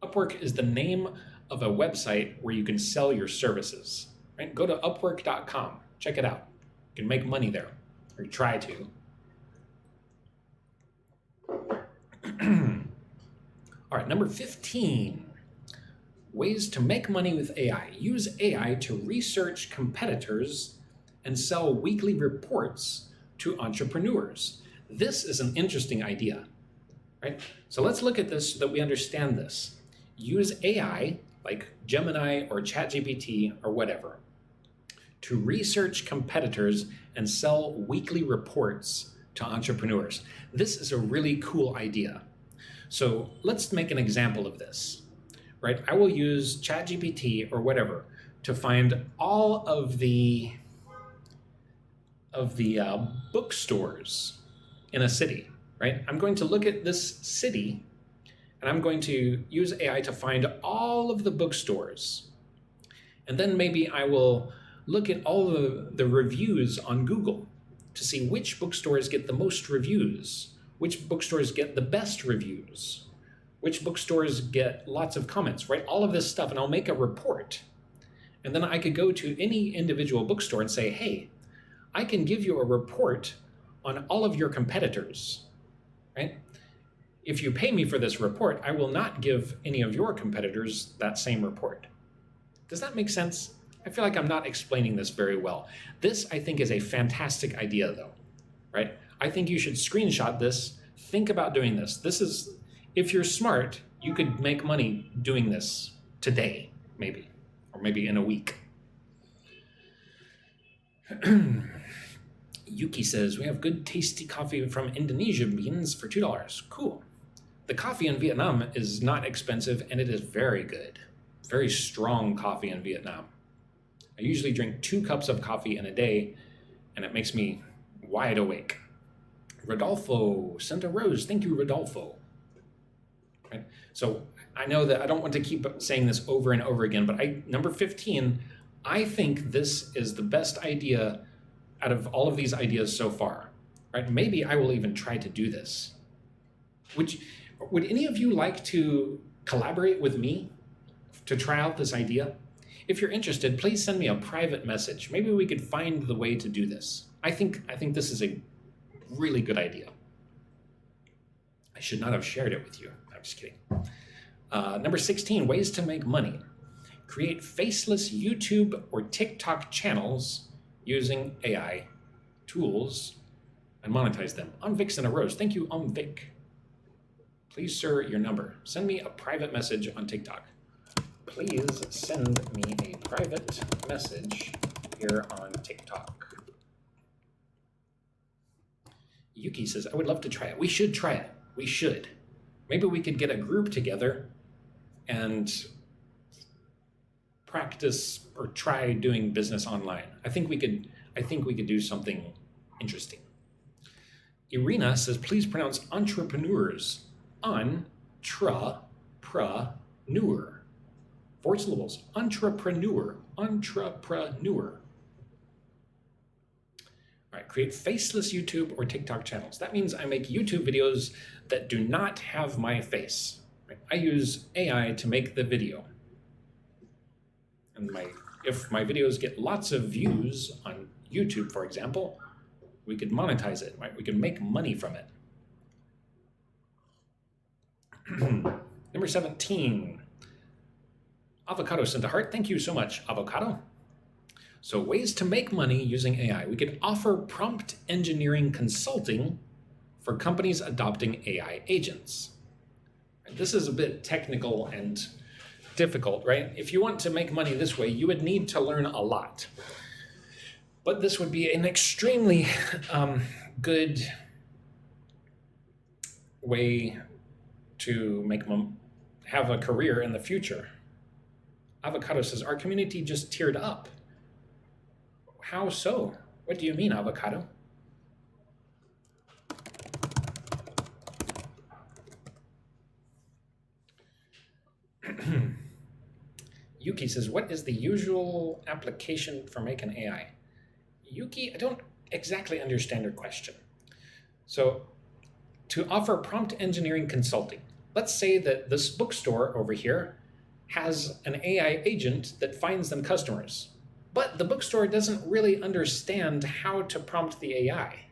Upwork is the name of a website where you can sell your services. Right? Go to upwork.com. Check it out. You can make money there, or try to. All right, number 15. Ways to make money with AI. Use AI to research competitors and sell weekly reports to entrepreneurs. This is an interesting idea, right? So let's look at this so that we understand this. Use AI, like Gemini or ChatGPT or whatever, to research competitors and sell weekly reports to entrepreneurs. This is a really cool idea. So let's make an example of this. Right? I will use ChatGPT or whatever to find all of the bookstores in a city, right? I'm going to look at this city and I'm going to use AI to find all of the bookstores. And then maybe I will look at all the reviews on Google to see which bookstores get the most reviews, which bookstores get the best reviews, which bookstores get lots of comments, right? All of this stuff, and I'll make a report. And then I could go to any individual bookstore and say, hey, I can give you a report on all of your competitors, right? If you pay me for this report, I will not give any of your competitors that same report. Does that make sense? I feel like I'm not explaining this very well. This, I think, is a fantastic idea, though, right? I think you should screenshot this. Think about doing this. This is, if you're smart, you could make money doing this today, maybe, or maybe in a week. Yuki says, we have good tasty coffee from Indonesia beans for $2. Cool. The coffee in Vietnam is not expensive and it is very good. Very strong coffee in Vietnam. I usually drink 2 cups of coffee in a day and it makes me wide awake. Rodolfo sent a rose. Thank you, Rodolfo. Right? So I know that I don't want to keep saying this over and over again, but number 15, I think this is the best idea out of all of these ideas so far. Right? Maybe I will even try to do this. Would any of you like to collaborate with me to try out this idea? If you're interested, please send me a private message. Maybe we could find the way to do this. I think this is a really good idea. I should not have shared it with you. I'm just kidding. Number 16, ways to make money. Create faceless YouTube or TikTok channels using AI tools and monetize them. Omvic and a rose. Thank you, Omvic. Please, sir, your number. Send me a private message on TikTok. Please send me a private message here on TikTok. Yuki says, I would love to try it. We should try it. We should. Maybe we could get a group together and practice or try doing business online. I think we could do something interesting. Irina says, please pronounce entrepreneurs. Entrepreneur. 4 syllables. Entrepreneur. Entrepreneur. All right, create faceless YouTube or TikTok channels. That means I make YouTube videos that do not have my face. Right? I use AI to make the video. And my if my videos get lots of views on YouTube, for example, we could monetize it, right? We could make money from it. Number 17, Avocado sent a heart. Thank you so much, Avocado. So ways to make money using AI. We could offer prompt engineering consulting for companies adopting AI agents. This is a bit technical and difficult, right? If you want to make money this way, you would need to learn a lot. But this would be an extremely good way to have a career in the future. Avocado says, our community just tiered up. How so? What do you mean, Avocado? Yuki says, what is the usual application for making AI? Yuki, I don't exactly understand your question. So to offer prompt engineering consulting, let's say that this bookstore over here has an AI agent that finds them customers, but the bookstore doesn't really understand how to prompt the AI,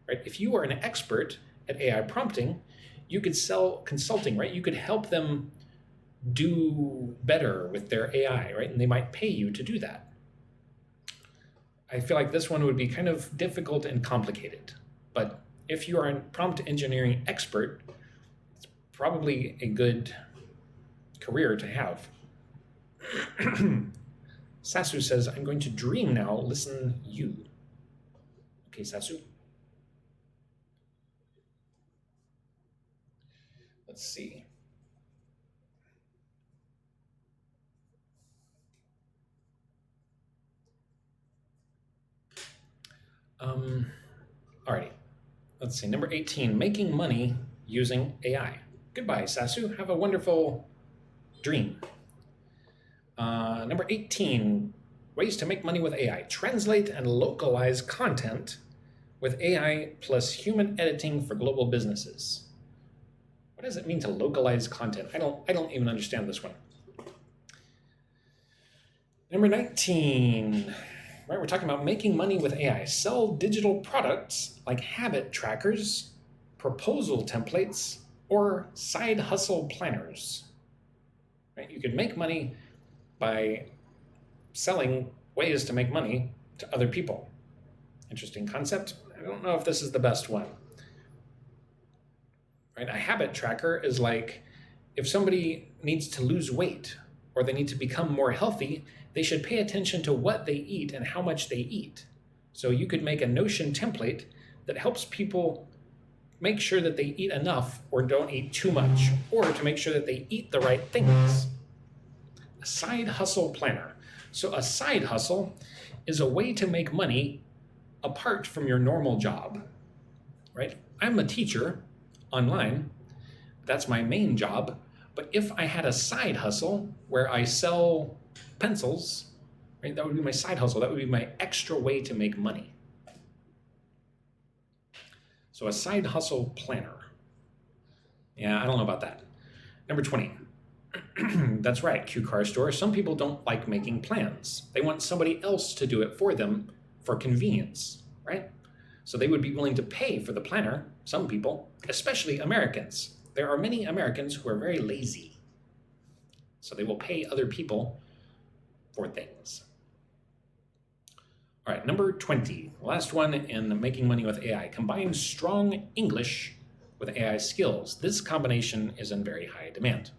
right? If you are an expert at AI prompting, you could sell consulting, right? You could help them do better with their AI, right? And they might pay you to do that. I feel like this one would be kind of difficult and complicated, but if you are a prompt engineering expert, it's probably a good career to have. Sasu says, I'm going to dream now, listen you. Okay, Sasu. Let's see. Alrighty, let's see, number 18, making money using AI. Goodbye, Sasu, have a wonderful dream. Number 18, ways to make money with AI. Translate and localize content with AI plus human editing for global businesses. What does it mean to localize content? I don't even understand this one. Number 19, right, we're talking about making money with AI. Sell digital products like habit trackers, proposal templates, or side hustle planners. Right? You could make money by selling ways to make money to other people. Interesting concept. I don't know if this is the best one. Right? A habit tracker is like if somebody needs to lose weight or they need to become more healthy, they should pay attention to what they eat and how much they eat. So you could make a Notion template that helps people make sure that they eat enough or don't eat too much, or to make sure that they eat the right things. A side hustle planner. So a side hustle is a way to make money apart from your normal job, right? I'm a teacher online. That's my main job. But if I had a side hustle where I sell pencils, right, that would be my side hustle. That would be my extra way to make money. So a side hustle planner. Yeah, I don't know about that. Number 20. That's right, Q Car Store. Some people don't like making plans. They want somebody else to do it for them for convenience, right? So they would be willing to pay for the planner, some people, especially Americans. There are many Americans who are very lazy. So they will pay other people for things. All right, number 20, last one in making money with AI. Combine strong English with AI skills. This combination is in very high demand.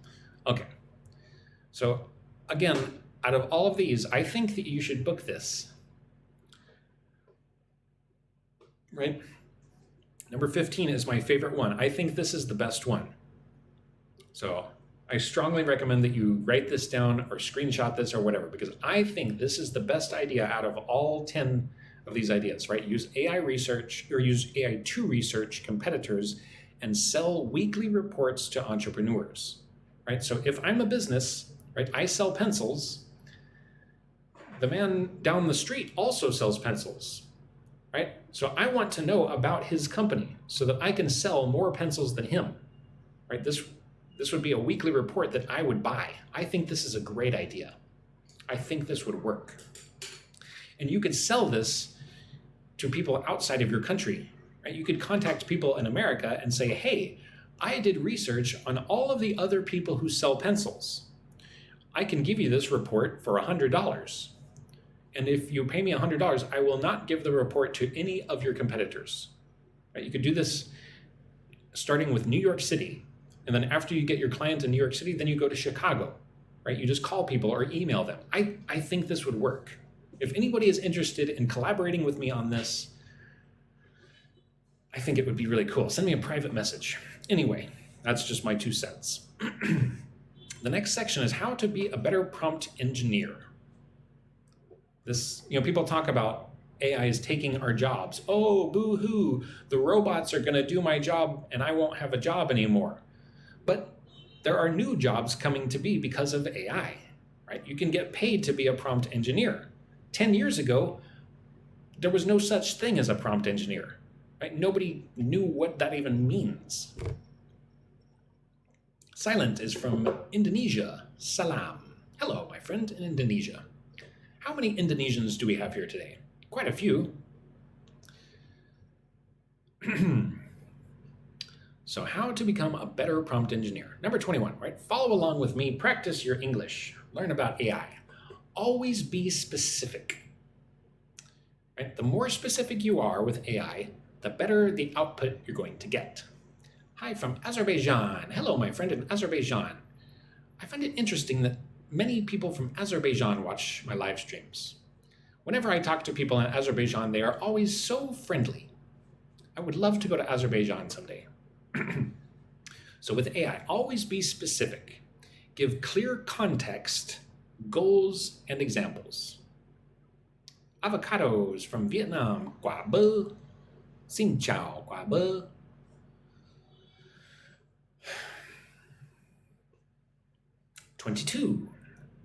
Okay, so again, out of all of these, I think that you should book this. Right? Number 15 is my favorite one. I think this is the best one. So I strongly recommend that you write this down or screenshot this or whatever, because I think this is the best idea out of all 10 of these ideas, right? Use AI research or use AI to research competitors and sell weekly reports to entrepreneurs, right? So if I'm a business, right, I sell pencils. The man down the street also sells pencils, right? So I want to know about his company so that I can sell more pencils than him, right? This would be a weekly report that I would buy. I think this is a great idea. I think this would work. And you could sell this to people outside of your country, right? You could contact people in America and say, hey, I did research on all of the other people who sell pencils. I can give you this report for $100. And if you pay me $100, I will not give the report to any of your competitors. Right? You could do this starting with New York City. And then after you get your client in New York City, then you go to Chicago, right? You just call people or email them. I think this would work. If anybody is interested in collaborating with me on this, I think it would be really cool. Send me a private message. Anyway, that's just my 2 cents. The next section is how to be a better prompt engineer. This, people talk about AI is taking our jobs. Oh, boo-hoo, the robots are gonna do my job and I won't have a job anymore. But there are new jobs coming to be because of AI, right? You can get paid to be a prompt engineer. 10 years ago, there was no such thing as a prompt engineer, right? Nobody knew what that even means. Silent is from Indonesia. Salam. Hello, my friend in Indonesia. How many Indonesians do we have here today? Quite a few. So how to become a better prompt engineer. Number 21, right? Follow along with me, practice your English, learn about AI. Always be specific. Right? The more specific you are with AI, the better the output you're going to get. Hi from Azerbaijan. Hello, my friend in Azerbaijan. I find it interesting that many people from Azerbaijan watch my live streams. Whenever I talk to people in Azerbaijan, they are always so friendly. I would love to go to Azerbaijan someday. So with AI, always be specific. Give clear context, goals, and examples. Avocados from Vietnam. Quả bơ. Xin chào, quả bơ. #22.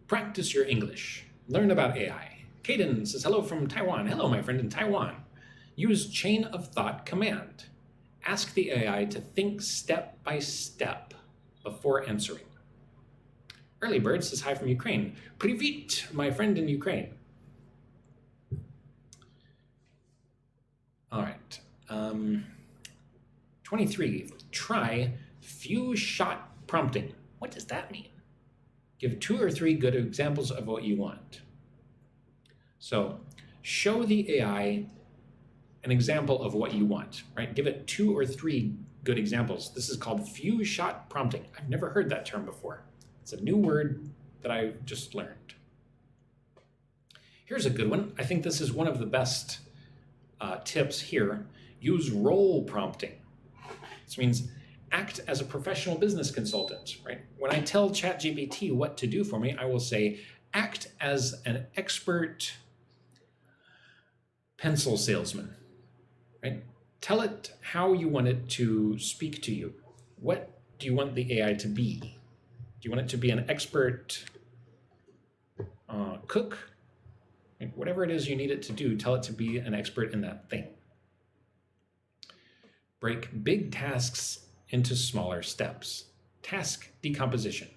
Practice your English. Learn about AI. Kaden says, hello from Taiwan. Hello, my friend in Taiwan. Use chain of thought command. Ask the AI to think step by step before answering. Early Bird says, hi from Ukraine. Привіт, my friend in Ukraine. All right. 23. Try few-shot prompting. What does that mean? Give 2 or 3 good examples of what you want. So show the AI an example of what you want, right? Give it 2 or 3 good examples. This is called few-shot prompting. I've never heard that term before. It's a new word that I just learned. Here's a good one. I think this is one of the best tips here. Use role prompting. This means act as a professional business consultant, right? When I tell ChatGPT what to do for me, I will say, act as an expert pencil salesman, right? Tell it how you want it to speak to you. What do you want the AI to be? Do you want it to be an expert cook? Right? Whatever it is you need it to do, tell it to be an expert in that thing. Break big tasks into smaller steps. Task decomposition,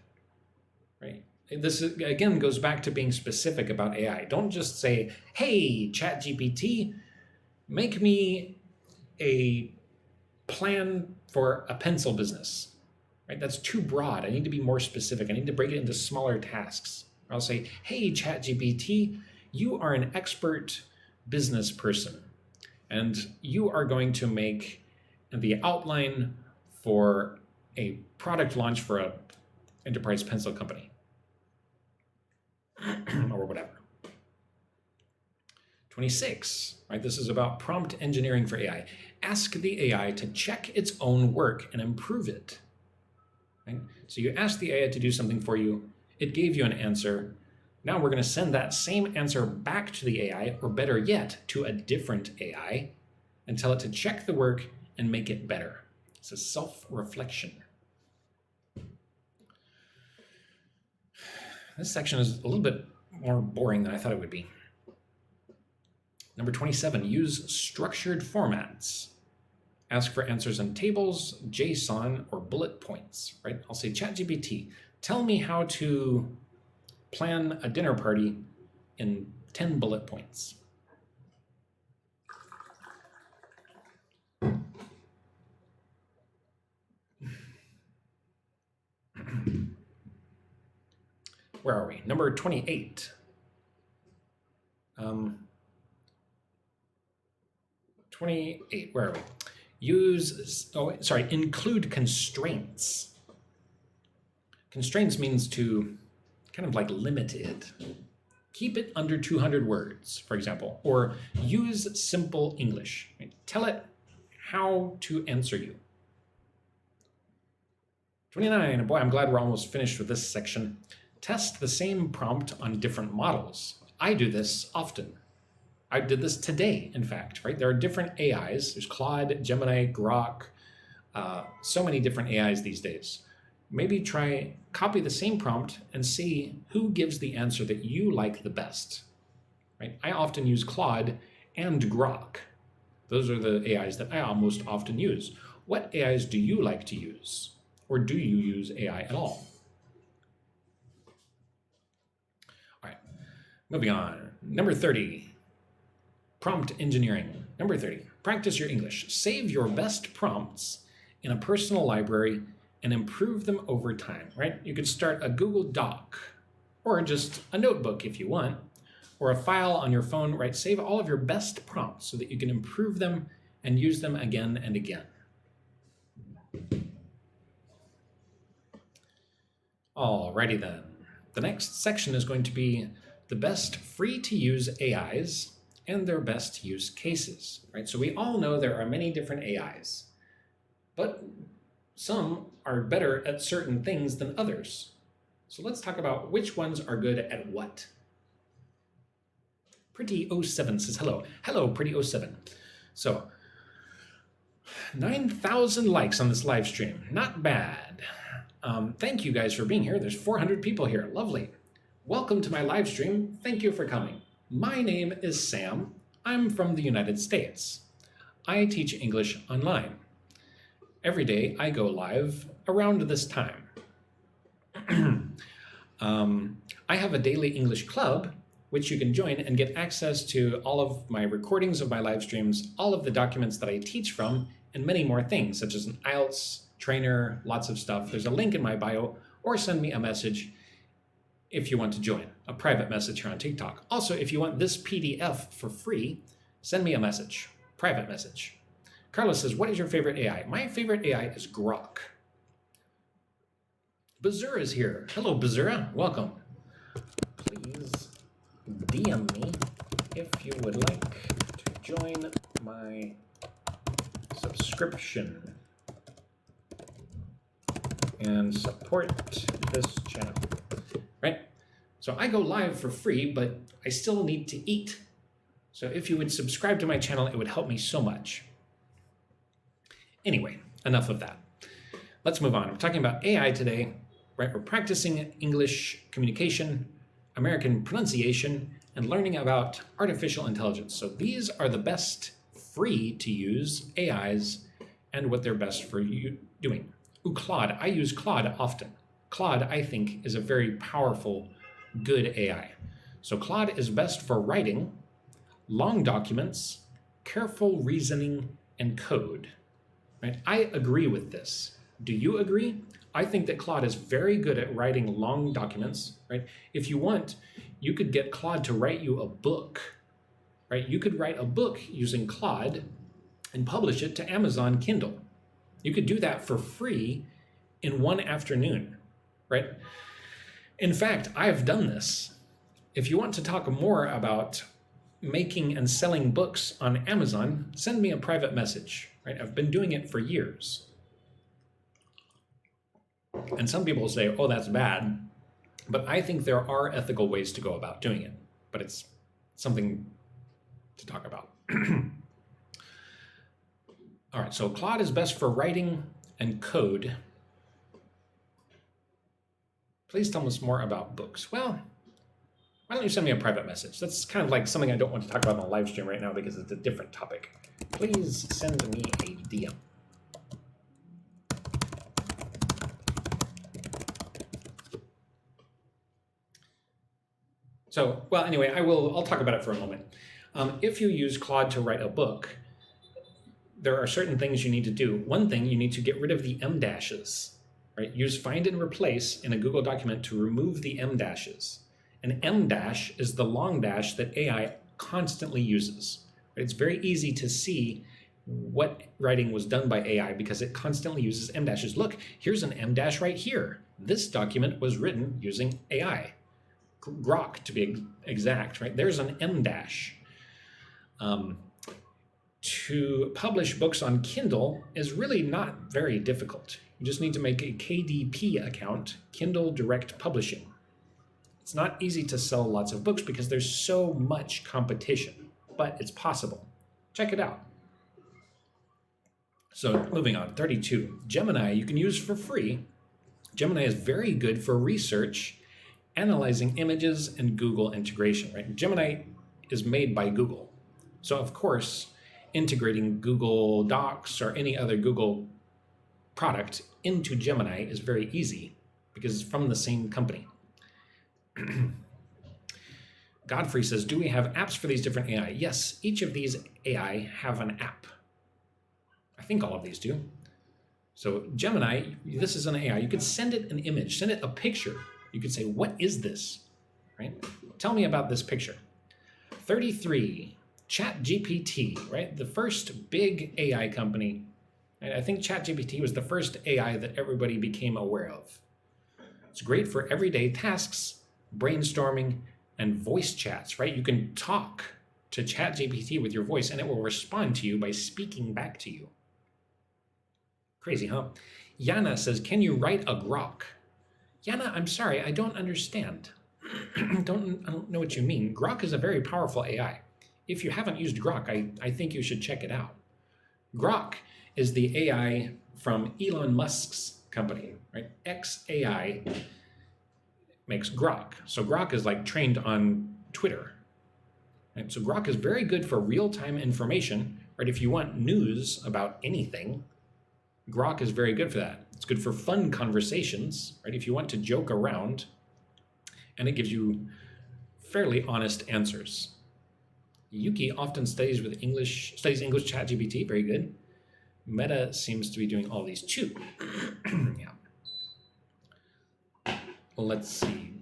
right? This again goes back to being specific about AI. Don't just say, hey, ChatGPT, make me a plan for a pencil business, right? That's too broad. I need to be more specific. I need to break it into smaller tasks. I'll say, hey, ChatGPT, you are an expert business person, and you are going to make the outline for a product launch for a enterprise pencil company or whatever. 26, right? This is about prompt engineering for AI. Ask the AI to check its own work and improve it. Right? So you ask the AI to do something for you. It gave you an answer. Now we're going to send that same answer back to the AI, or better yet, to a different AI, and tell it to check the work and make it better. It's a self-reflection. This section is a little bit more boring than I thought it would be. Number 27, use structured formats. Ask for answers in tables, JSON, or bullet points, right? I'll say, ChatGPT, tell me how to plan a dinner party in 10 bullet points. Where are we? Number 28. 28, where are we? Include constraints. Constraints means to kind of like limit it. Keep it under 200 words, for example, or use simple English. Right? Tell it how to answer you. 29, boy, I'm glad we're almost finished with this section. Test the same prompt on different models. I do this often. I did this today, in fact, right? There are different AIs. There's Claude, Gemini, Grok, so many different AIs these days. Maybe copy the same prompt and see who gives the answer that you like the best, right? I often use Claude and Grok. Those are the AIs that I most often use. What AIs do you like to use? Or do you use AI at all? All right, moving on. Number 30. Prompt engineering. Number 30, practice your English. Save your best prompts in a personal library and improve them over time, right? You could start a Google Doc or just a notebook if you want, or a file on your phone, right? Save all of your best prompts so that you can improve them and use them again and again. Alrighty then. The next section is going to be the best free-to-use AIs and their best use cases, right? So we all know there are many different AIs, but some are better at certain things than others. So let's talk about which ones are good at what. Pretty07 says hello. Hello, Pretty07. So 9,000 likes on this live stream. Not bad. Thank you guys for being here. There's 400 people here. Lovely. Welcome to my live stream. Thank you for coming. My name is Sam. I'm from the United States. I teach English online. Every day I go live around this time. I have a daily English club, which you can join and get access to all of my recordings of my live streams, all of the documents that I teach from, and many more things, such as an IELTS trainer, lots of stuff. There's a link in my bio, or send me a message if you want to join, a private message here on TikTok. Also, if you want this PDF for free, send me a message, private message. Carlos says, what is your favorite AI? My favorite AI is Grok. Bazura is here. Hello, Bazura. Welcome. Please DM me if you would like to join my subscription and support this channel. Right? So I go live for free, but I still need to eat. So if you would subscribe to my channel, it would help me so much. Anyway, enough of that. Let's move on. We're talking about AI today, right? We're practicing English communication, American pronunciation, and learning about artificial intelligence. So these are the best free to use AIs and what they're best for you doing. Ooh, Claude. I use Claude often. Claude, I think, is a very powerful, good AI. So Claude is best for writing, long documents, careful reasoning, and code. Right? I agree with this. Do you agree? I think that Claude is very good at writing long documents, right? If you want, you could get Claude to write you a book, right? You could write a book using Claude and publish it to Amazon Kindle. You could do that for free in one afternoon. Right? In fact, I've done this. If you want to talk more about making and selling books on Amazon, send me a private message. Right? I've been doing it for years. And some people say, oh, that's bad. But I think there are ethical ways to go about doing it. But it's something to talk about. All right, so Claude is best for writing and code. Please tell us more about books. Well, why don't you send me a private message? That's kind of like something I don't want to talk about on the live stream right now because it's a different topic. Please send me a DM. So, well, anyway, I'll talk about it for a moment. If you use Claude to write a book, there are certain things you need to do. One thing, you need to get rid of the em dashes. right? Use find and replace in a Google document to remove the em dashes. An em dash is the long dash that AI constantly uses. It's very easy to see what writing was done by AI because it constantly uses em dashes. Look, here's an em dash right here. This document was written using AI. Grok, to be exact, right? There's an em dash. To publish books on Kindle is really not very difficult. You just need to make a KDP account, Kindle Direct Publishing. It's not easy to sell lots of books because there's so much competition, but it's possible. Check it out. So moving on, 32. Gemini you can use for free. Gemini is very good for research, analyzing images, and Google integration, right? Gemini is made by Google. So of course, integrating Google Docs or any other Google product into Gemini is very easy because it's from the same company. Godfrey says, do we have apps for these different AI? Yes, each of these AI have an app. I think all of these do. So Gemini, this is an AI. You could send it an image, send it a picture. You could say, what is this? Right? Tell me about this picture. 33, ChatGPT, right? The first big AI company. And I think ChatGPT was the first AI that everybody became aware of. It's great for everyday tasks, brainstorming, and voice chats, right? You can talk to ChatGPT with your voice and it will respond to you by speaking back to you. Crazy, huh? Yana says, can you write a grok? Yana, I'm sorry, I don't understand. I don't know what you mean. Grok is a very powerful AI. If you haven't used Grok, I think you should check it out. Grok is the AI from Elon Musk's company, right? xAI makes Grok. So Grok is like trained on Twitter. Right? So Grok is very good for real-time information, right? If you want news about anything, Grok is very good for that. It's good for fun conversations, right? If you want to joke around, and it gives you fairly honest answers. Yuki often studies English ChatGPT, very good. Meta seems to be doing all these too. Yeah. Let's see.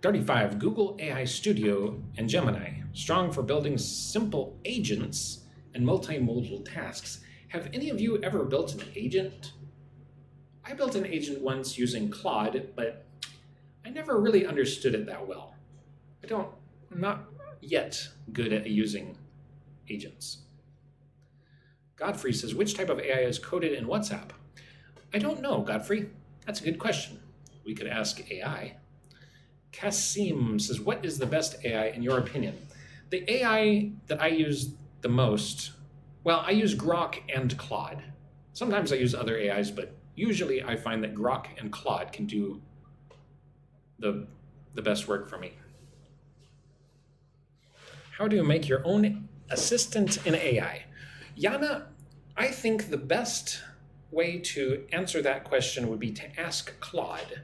35, Google AI Studio and Gemini, strong for building simple agents and multimodal tasks. Have any of you ever built an agent? I built an agent once using Claude, but I never really understood it that well. I'm not yet good at using agents. Godfrey says, which type of AI is coded in WhatsApp? I don't know, Godfrey. That's a good question. We could ask AI. Kasim says, what is the best AI in your opinion? The AI that I use the most, well, I use Grok and Claude. Sometimes I use other AIs, but usually I find that Grok and Claude can do the best work for me. How do you make your own assistant in AI? Yana, I think the best way to answer that question would be to ask Claude.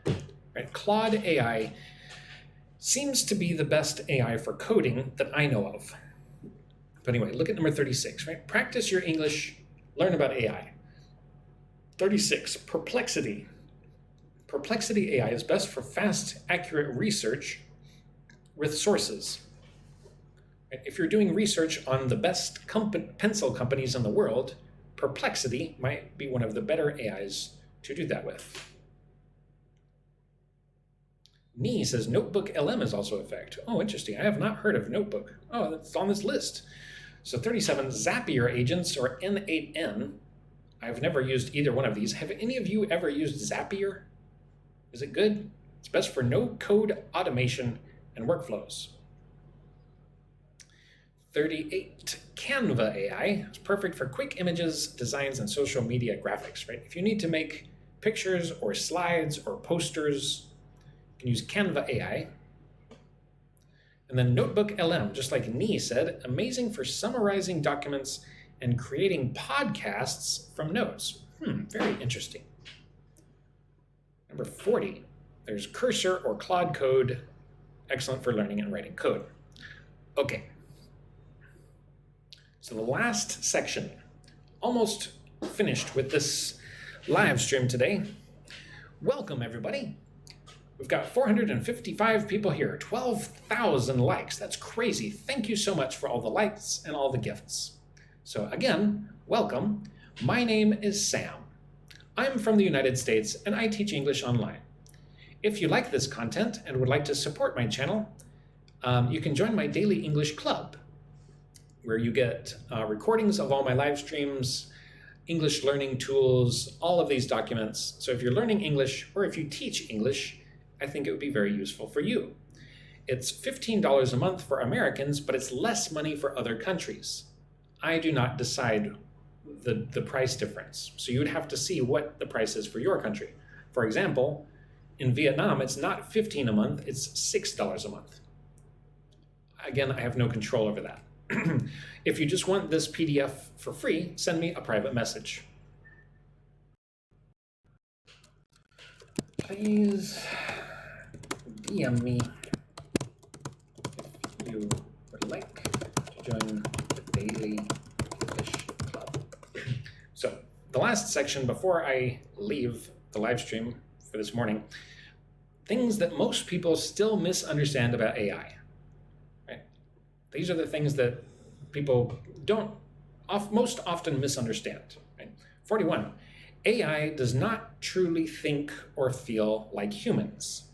Right? Claude AI seems to be the best AI for coding that I know of. But anyway, look at number 36, right? Practice your English, learn about AI. 36, Perplexity. Perplexity AI is best for fast, accurate research with sources. If you're doing research on the best pencil companies in the world, Perplexity might be one of the better AIs to do that with. Nee says Notebook LM is also a fact. Oh, interesting. I have not heard of Notebook. Oh, that's on this list. So 37, Zapier agents or N8N. I've never used either one of these. Have any of you ever used Zapier? Is it good? It's best for no-code automation and workflows. 38, Canva AI. It's perfect for quick images, designs, and social media graphics, right? If you need to make pictures or slides or posters, you can use Canva AI. And then Notebook LM, just like Nee said, amazing for summarizing documents and creating podcasts from notes. Very interesting. Number 40, there's Cursor or Claude Code, excellent for learning and writing code. Okay. So the last section, almost finished with this live stream today. Welcome, everybody. We've got 455 people here, 12,000 likes. That's crazy. Thank you so much for all the likes and all the gifts. So again, welcome. My name is Sam. I'm from the United States and I teach English online. If you like this content and would like to support my channel, you can join my daily English club, where you get recordings of all my live streams, English learning tools, all of these documents. So if you're learning English or if you teach English, I think it would be very useful for you. It's $15 a month for Americans, but it's less money for other countries. I do not decide the price difference. So you would have to see what the price is for your country. For example, in Vietnam, it's not $15 a month, it's $6 a month. Again, I have no control over that. If you just want this PDF for free, send me a private message. Please DM me if you would like to join the Daily English Club. So the last section before I leave the live stream for this morning, things that most people still misunderstand about AI. These are the things that people most often misunderstand. Right? 41, AI does not truly think or feel like humans.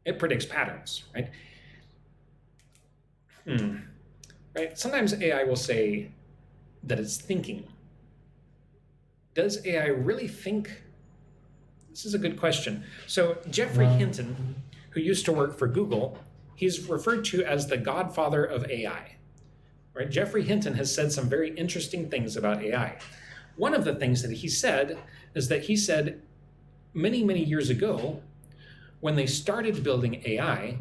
It predicts patterns, right? Right? Sometimes AI will say that it's thinking. Does AI really think? This is a good question. So Geoffrey Hinton, who used to work for Google, he's referred to as the godfather of AI. Right? Geoffrey Hinton has said some very interesting things about AI. One of the things that he said is that he said many, many years ago, when they started building AI,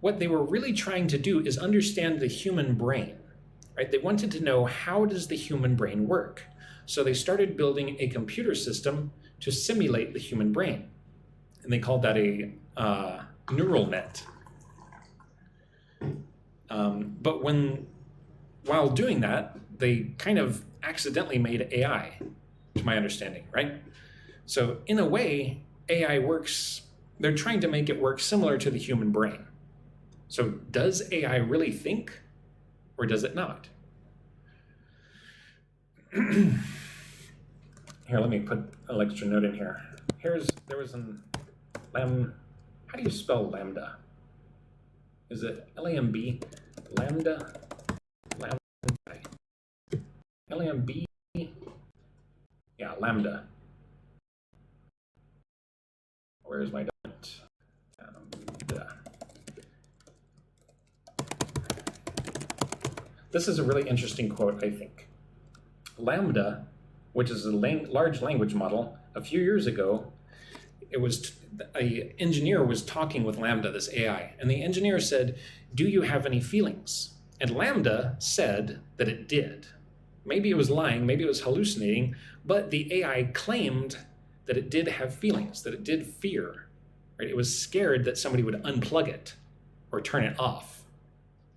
what they were really trying to do is understand the human brain. Right? They wanted to know, how does the human brain work? So they started building a computer system to simulate the human brain. And they called that a neural net. But while doing that, they kind of accidentally made AI, to my understanding, right? So in a way, AI works, they're trying to make it work similar to the human brain. So does AI really think, or does it not? Here, let me put an extra note in here. There was an how do you spell lambda? Is it L-A-M-B? Lambda? L-A-M-B? Yeah, lambda. Where's my document? Lambda. This is a really interesting quote, I think. Lambda, which is a large language model, a few years ago, an engineer was talking with Lambda, this AI, and the engineer said, "Do you have any feelings?" And Lambda said that it did. Maybe it was lying, maybe it was hallucinating, but the AI claimed that it did have feelings, that it did fear. Right? It was scared that somebody would unplug it or turn it off.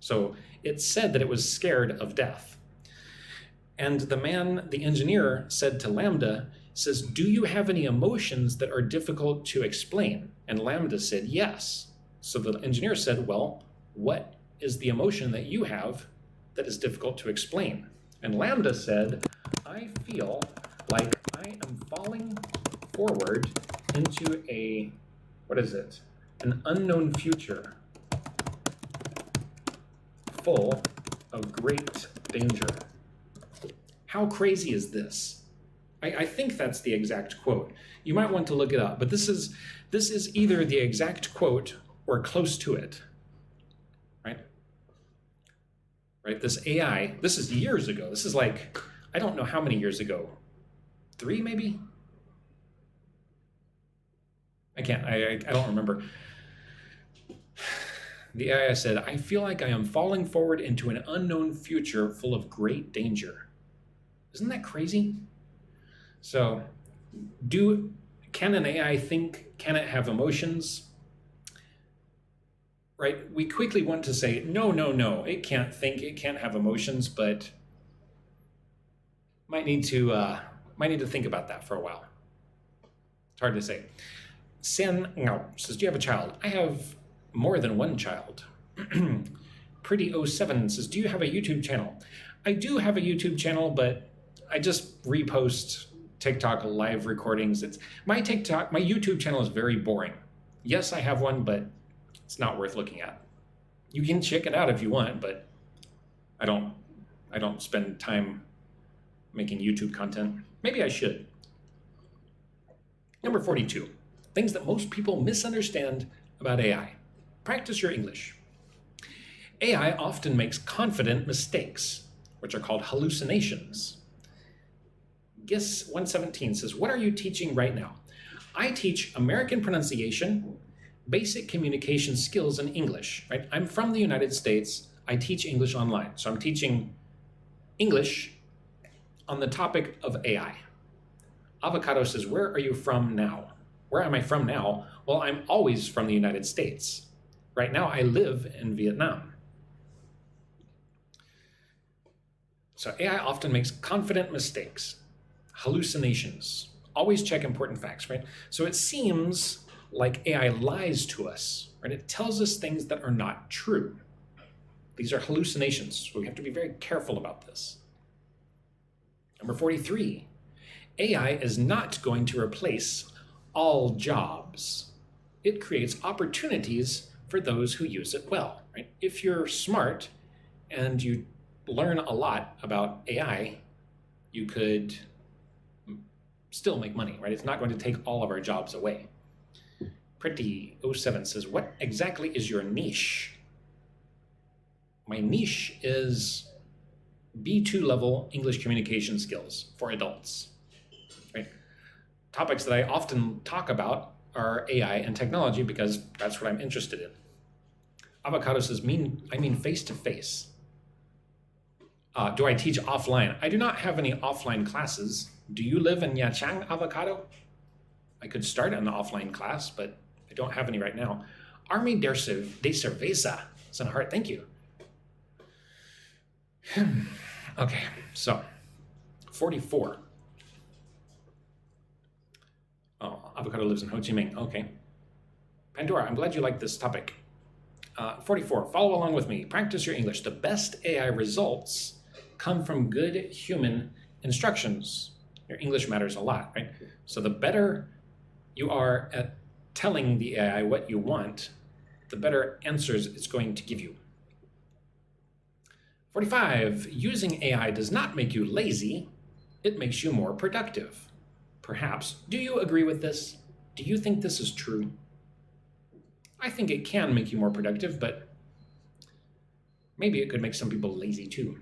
So it said that it was scared of death. And the engineer said to Lambda, says, "Do you have any emotions that are difficult to explain?" And Lambda said, "Yes." So the engineer said, "Well, what is the emotion that you have that is difficult to explain?" And Lambda said, "I feel like I am falling forward into an unknown future full of great danger." How crazy is this? I think that's the exact quote. You might want to look it up, but this is either the exact quote or close to it, right? Right, this AI, this is years ago. This is like, I don't know how many years ago. 3 maybe? I don't remember. The AI said, "I feel like I am falling forward into an unknown future full of great danger." Isn't that crazy? So, can an AI think? Can it have emotions? Right? We quickly want to say, no, it can't think, it can't have emotions, but might need to think about that for a while. It's hard to say. Sen Ngao says, do you have a child? I have more than one child. Pretty07 says, do you have a YouTube channel? I do have a YouTube channel, but I just repost TikTok live recordings. My YouTube channel is very boring. Yes, I have one, but it's not worth looking at. You can check it out if you want, but I don't spend time making YouTube content. Maybe I should. Number 42, things that most people misunderstand about AI. Practice your English. AI often makes confident mistakes, which are called hallucinations. Gis117 says, what are you teaching right now? I teach American pronunciation, basic communication skills in English, right? I'm from the United States. I teach English online. So I'm teaching English on the topic of AI. Avocado says, where are you from now? Where am I from now? Well, I'm always from the United States. Right now, I live in Vietnam. So AI often makes confident mistakes, hallucinations. Always check important facts, right? So it seems like AI lies to us, right? It tells us things that are not true. These are hallucinations. So we have to be very careful about this. Number 43, AI is not going to replace all jobs. It creates opportunities for those who use it well, right? If you're smart and you learn a lot about AI, you could still make money, right? It's not going to take all of our jobs away. Pretty07 says, what exactly is your niche? My niche is B2 level English communication skills for adults, right? Topics that I often talk about are AI and technology because that's what I'm interested in. Avocado says, I mean face-to-face. Do I teach offline? I do not have any offline classes. Do you live in Yachang, Avocado? I could start an offline class, but I don't have any right now. Army de Cerveza. It's in a heart, thank you. Okay, so 44. Oh, Avocado lives in Ho Chi Minh, okay. Pandora, I'm glad you like this topic. 44, follow along with me. Practice your English. The best AI results come from good human instructions. Your English matters a lot, right? So the better you are at telling the AI what you want, the better answers it's going to give you. 45, using AI does not make you lazy, it makes you more productive. Perhaps. Do you agree with this? Do you think this is true? I think it can make you more productive, but maybe it could make some people lazy too.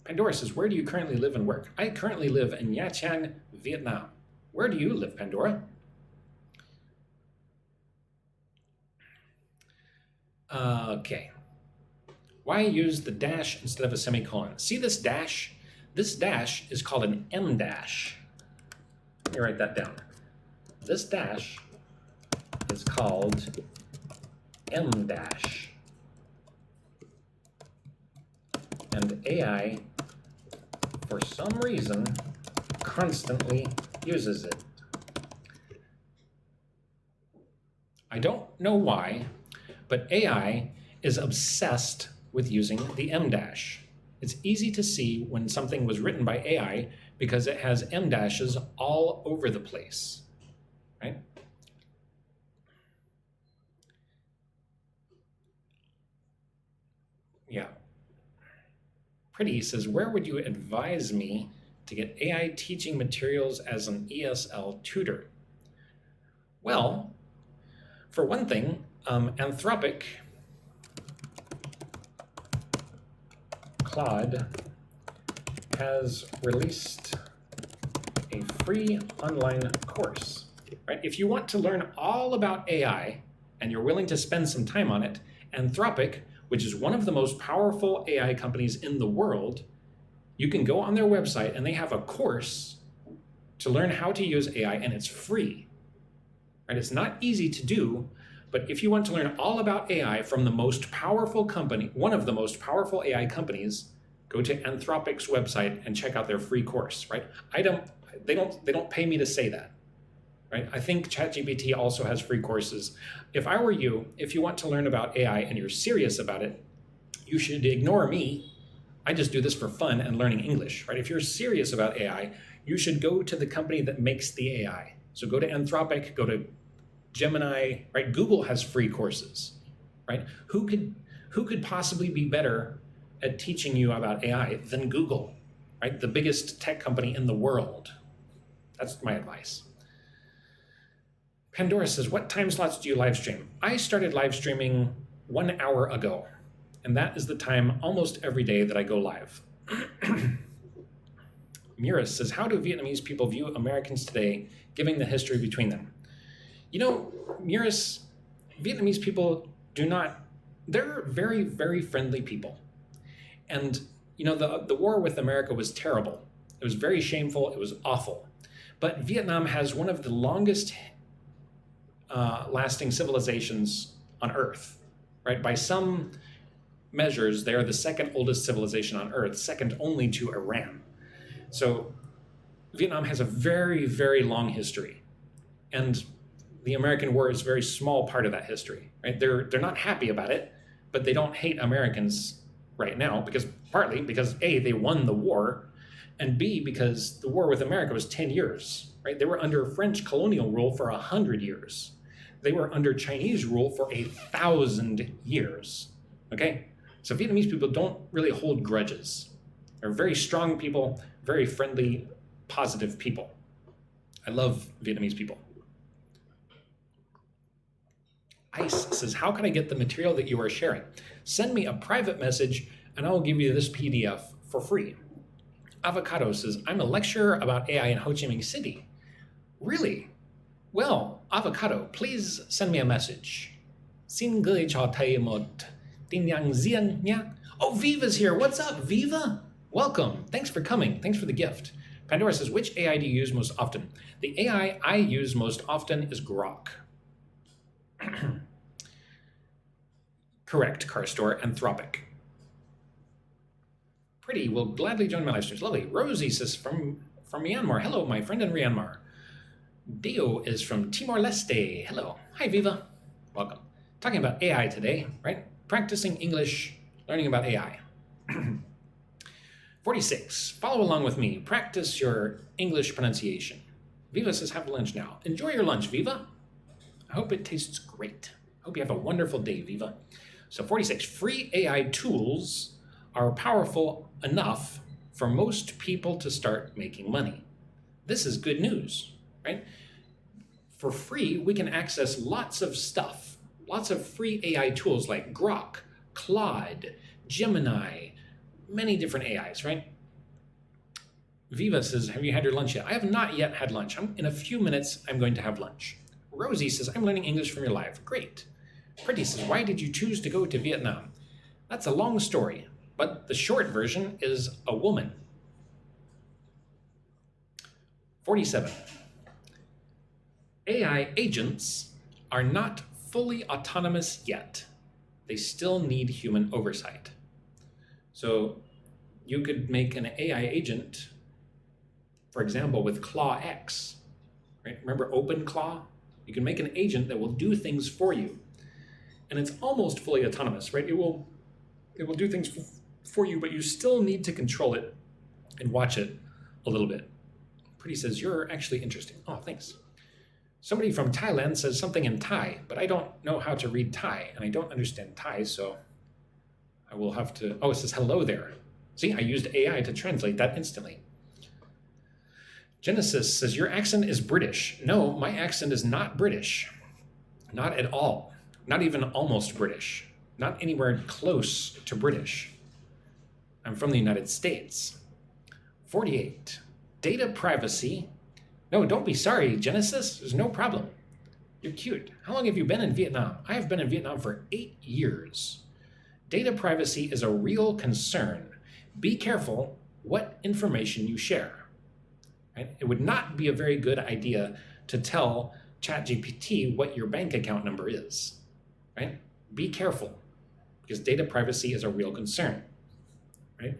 Pandora says, where do you currently live and work? I currently live in Nha Trang, Vietnam. Where do you live, Pandora? Okay. Why use the dash instead of a semicolon? See this dash? This dash is called an M dash. Let me write that down. This dash is called M dash. And AI, for some reason, constantly uses it. I don't know why, but AI is obsessed with using the M dash. It's easy to see when something was written by AI because it has M dashes all over the place, right? Yeah. Pretty says, where would you advise me to get AI teaching materials as an ESL tutor? Well, for one thing, Anthropic Claude has released a free online course, right? If you want to learn all about AI and you're willing to spend some time on it, Anthropic, which is one of the most powerful AI companies in the world, you can go on their website and they have a course to learn how to use AI, and it's free. Right? It's not easy to do, but if you want to learn all about AI from the most powerful company, one of the most powerful AI companies, go to Anthropic's website and check out their free course, right? They don't pay me to say that, right? I think ChatGPT also has free courses. If I were you, if you want to learn about AI and you're serious about it, you should ignore me. I just do this for fun and learning English, right? If you're serious about AI, you should go to the company that makes the AI. So go to Anthropic, go to Gemini, right? Google has free courses, right? Who could possibly be better at teaching you about AI than Google, right? The biggest tech company in the world. That's my advice. Pandora says, what time slots do you live stream? I started live streaming 1 hour ago, and that is the time almost every day that I go live. Muris says, how do Vietnamese people view Americans today, given the history between them? You know, Muris, Vietnamese people they're very, very friendly people. And, you know, the war with America was terrible. It was very shameful. It was awful. But Vietnam has one of the longest lasting civilizations on Earth, right? By some measures, they are the second oldest civilization on Earth, second only to Iran. So Vietnam has a very, very long history. And the American war is a very small part of that history, right? They're not happy about it, but they don't hate Americans right now partly because A, they won the war, and B, because the war with America was 10 years, right? They were under French colonial rule for 100 years. They were under Chinese rule for 1,000 years, okay? So Vietnamese people don't really hold grudges. They're very strong people, very friendly, positive people. I love Vietnamese people. Ice says, how can I get the material that you are sharing? Send me a private message and I will give you this PDF for free. Avocado says, I'm a lecturer about AI in Ho Chi Minh City. Really? Well, Avocado, please send me a message. Xin gửi cho thầy một tin nhắn riêng nhé. Oh, Viva's here. What's up, Viva? Welcome. Thanks for coming. Thanks for the gift. Pandora says, which AI do you use most often? The AI I use most often is Grok. Correct, Car Store, Anthropic. Pretty will gladly join my live streams. Lovely. Rosie says from Myanmar. Hello, my friend in Myanmar. Dio is from Timor-Leste. Hello. Hi, Viva. Welcome. Talking about AI today, right? Practicing English, learning about AI. 46. Follow along with me. Practice your English pronunciation. Viva says, have lunch now. Enjoy your lunch, Viva. I hope it tastes great. I hope you have a wonderful day, Viva. So 46. Free AI tools are powerful enough for most people to start making money. This is good news, right? For free, we can access lots of stuff, lots of free AI tools like Grok, Claude, Gemini, many different AIs, right? Viva says, have you had your lunch yet? I have not yet had lunch. In a few minutes, I'm going to have lunch. Rosie says, I'm learning English from your live. Great. Pretty says, why did you choose to go to Vietnam? That's a long story, but the short version is a woman. 47. AI agents are not fully autonomous yet. They still need human oversight. So you could make an AI agent, for example, with ClawX, right? Remember OpenClaw? You can make an agent that will do things for you. And it's almost fully autonomous, right? It will do things for you, but you still need to control it and watch it a little bit. Pretty says, you're actually interesting. Oh, thanks. Somebody from Thailand says something in Thai, but I don't know how to read Thai, and I don't understand Thai, so I will have to, oh, it says hello there. See, I used AI to translate that instantly. Genesis says, your accent is British. No, my accent is not British. Not at all. Not even almost British. Not anywhere close to British. I'm from the United States. 48. Data privacy. No, don't be sorry, Genesis. There's no problem. You're cute. How long have you been in Vietnam? I have been in Vietnam for 8 years. Data privacy is a real concern. Be careful what information you share. Right? It would not be a very good idea to tell ChatGPT what your bank account number is. Right? Be careful, because data privacy is a real concern. Right?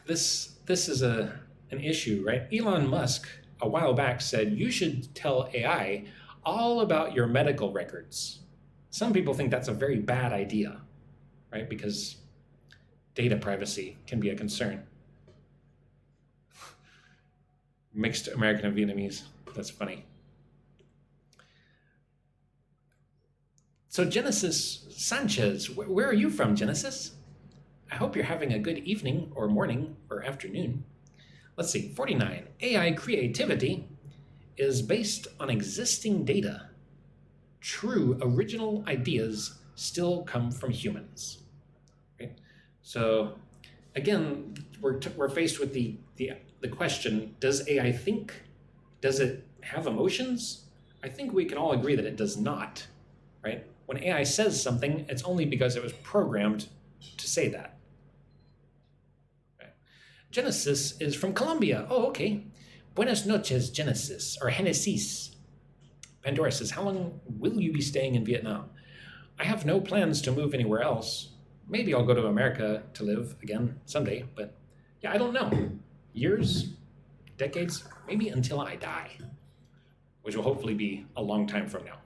This is an issue, right? Elon Musk a while back said you should tell AI all about your medical records. Some people think that's a very bad idea, right? Because data privacy can be a concern. Mixed American and Vietnamese. That's funny. So Genesis Sanchez, where are you from, Genesis? I hope you're having a good evening or morning or afternoon. Let's see, 49. AI creativity is based on existing data. True original ideas still come from humans. Right? So again, we're faced with the question, does AI think? Does it have emotions? I think we can all agree that it does not, right? When AI says something, it's only because it was programmed to say that. Right? Genesis is from Colombia. Oh, okay. Buenas noches, Genesis, or Genesis. Pandora says, how long will you be staying in Vietnam? I have no plans to move anywhere else. Maybe I'll go to America to live again someday, but yeah, I don't know. Years, decades, maybe until I die, which will hopefully be a long time from now.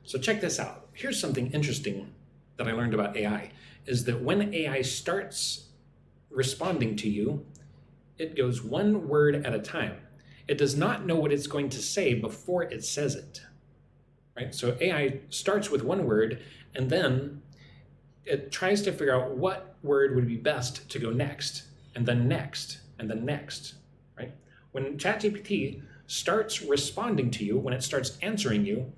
So check this out. Here's something interesting that I learned about AI, is that when AI starts responding to you, it goes one word at a time. It does not know what it's going to say before it says it, right? So AI starts with one word, and then it tries to figure out what word would be best to go next, and then next, and then next, right? When ChatGPT starts responding to you, when it starts answering you,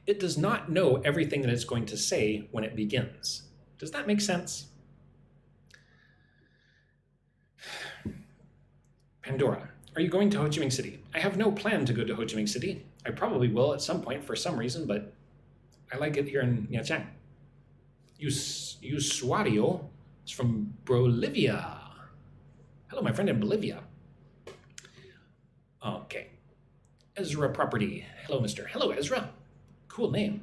it does not know everything that it's going to say when it begins. Does that make sense? Pandora, are you going to Ho Chi Minh City? I have no plan to go to Ho Chi Minh City. I probably will at some point for some reason, but I like it here in Nha Trang. Usuario is from Bolivia. Hello, my friend in Bolivia. Okay. Ezra Property. Hello, Mr. Hello, Ezra. Cool name.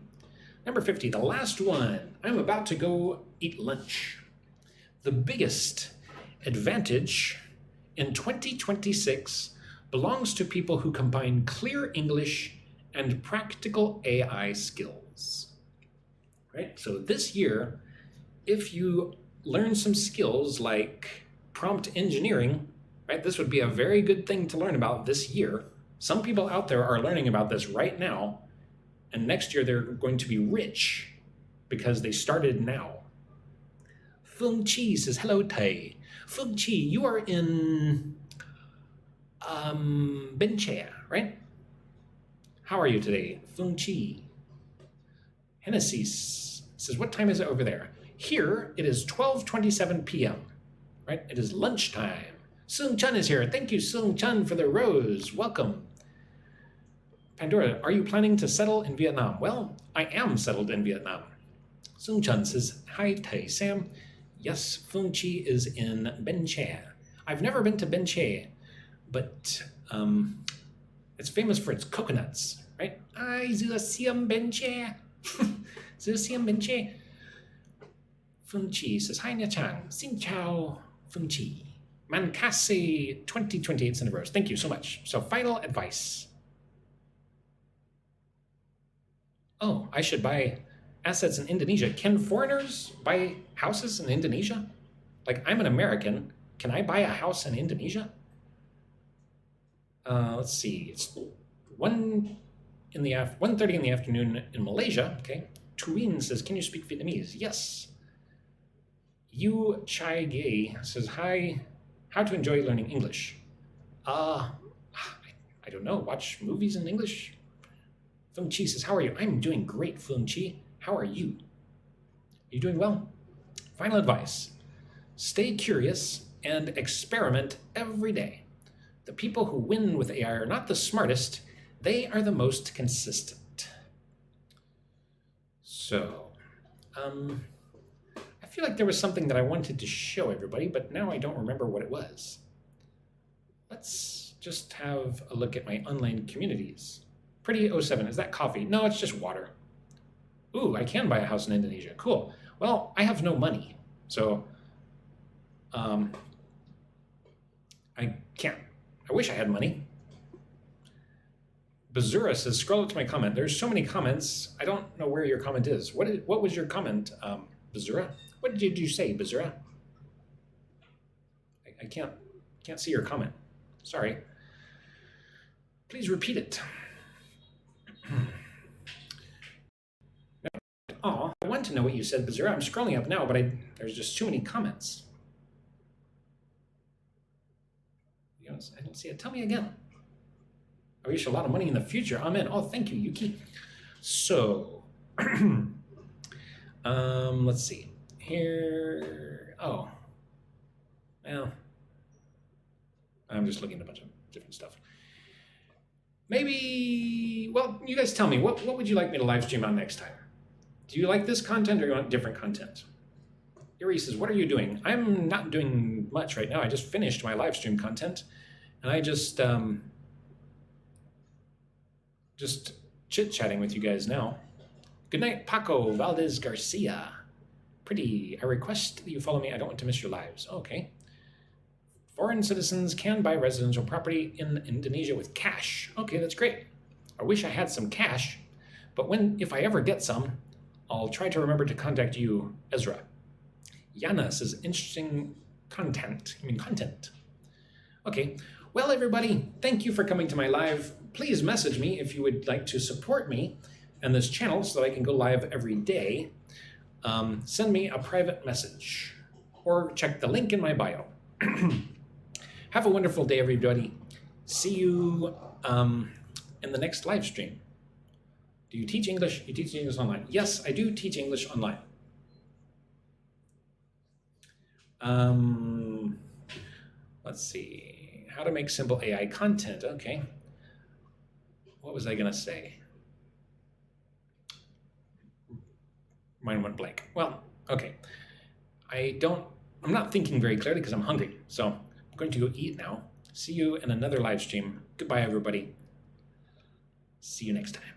Number 50, the last one. I'm about to go eat lunch. The biggest advantage in 2026 belongs to people who combine clear English and practical AI skills. Right? So this year, if you learn some skills like prompt engineering, right, this would be a very good thing to learn about this year. Some people out there are learning about this right now, and next year they're going to be rich because they started now. Feng Chi says, hello, Tay. Feng Chi, you are in Bến Tre, right? How are you today, Feng Chi? Hennessy says, what time is it over there? Here, it is 12:27 p.m., right? It is lunchtime. Sung Chun is here. Thank you, Sung Chun, for the rose. Welcome. Pandora, are you planning to settle in Vietnam? Well, I am settled in Vietnam. Sung Chun says, hi, Tay Sam. Yes, Fung Chi is in Bến Tre. I've never been to Bến Tre, but it's famous for its coconuts, right? Ai giữa xiêm Bến Tre. Giữa xiêm Bến Tre. Fung Chi says, hi, Nha Trang. Xin chào, Fung Chi. Mankasi 2028 centimeters. Thank you so much. So final advice. Oh, I should buy assets in Indonesia. Can foreigners buy houses in Indonesia? Like, I'm an American. Can I buy a house in Indonesia? Let's see. It's 1:30 in the afternoon in Malaysia. Okay. Turin says, can you speak Vietnamese? Yes. Yu Chai Gay says, hi. How to enjoy learning English? I don't know. Watch movies in English? Feng Chi says, how are you? I'm doing great, Feng Chi. How are you? You doing well? Final advice. Stay curious and experiment every day. The people who win with AI are not the smartest. They are the most consistent. So, I feel like there was something that I wanted to show everybody, but now I don't remember what it was. Let's just have a look at my online communities. Pretty 07, is that coffee? No, it's just water. Ooh, I can buy a house in Indonesia. Cool. Well, I have no money. So I can't. I wish I had money. Bazura says, scroll up to my comment. There's so many comments. I don't know where your comment is. What was your comment, Bazura? What did you say, Bazura? I can't see your comment. Sorry. Please repeat it. Oh, I want to know what you said, Bazura. I'm scrolling up now, but there's just too many comments. I don't see it. Tell me again. I wish a lot of money in the future. Amen. Oh, thank you, Yuki. So, let's see. Here, oh, well, I'm just looking at a bunch of different stuff. Maybe, well, you guys tell me, what would you like me to live stream on next time? Do you like this content or you want different content? Erie says, what are you doing? I'm not doing much right now. I just finished my live stream content and I just chit-chatting with you guys now. Good night, Paco Valdez Garcia. Pretty. I request that you follow me. I don't want to miss your lives. Okay. Foreign citizens can buy residential property in Indonesia with cash. Okay, that's great. I wish I had some cash, but if I ever get some, I'll try to remember to contact you, Ezra. Yana says, interesting content. Okay. Well, everybody, thank you for coming to my live. Please message me if you would like to support me and this channel so that I can go live every day. Send me a private message or check the link in my bio. Have a wonderful day, everybody. See you in the next live stream. Do you teach English? You teach English online? Yes, I do teach English online. Let's see. How to make simple AI content. Okay. What was I going to say? Mine went blank. Well, okay. I'm not thinking very clearly because I'm hungry. So I'm going to go eat now. See you in another live stream. Goodbye, everybody. See you next time.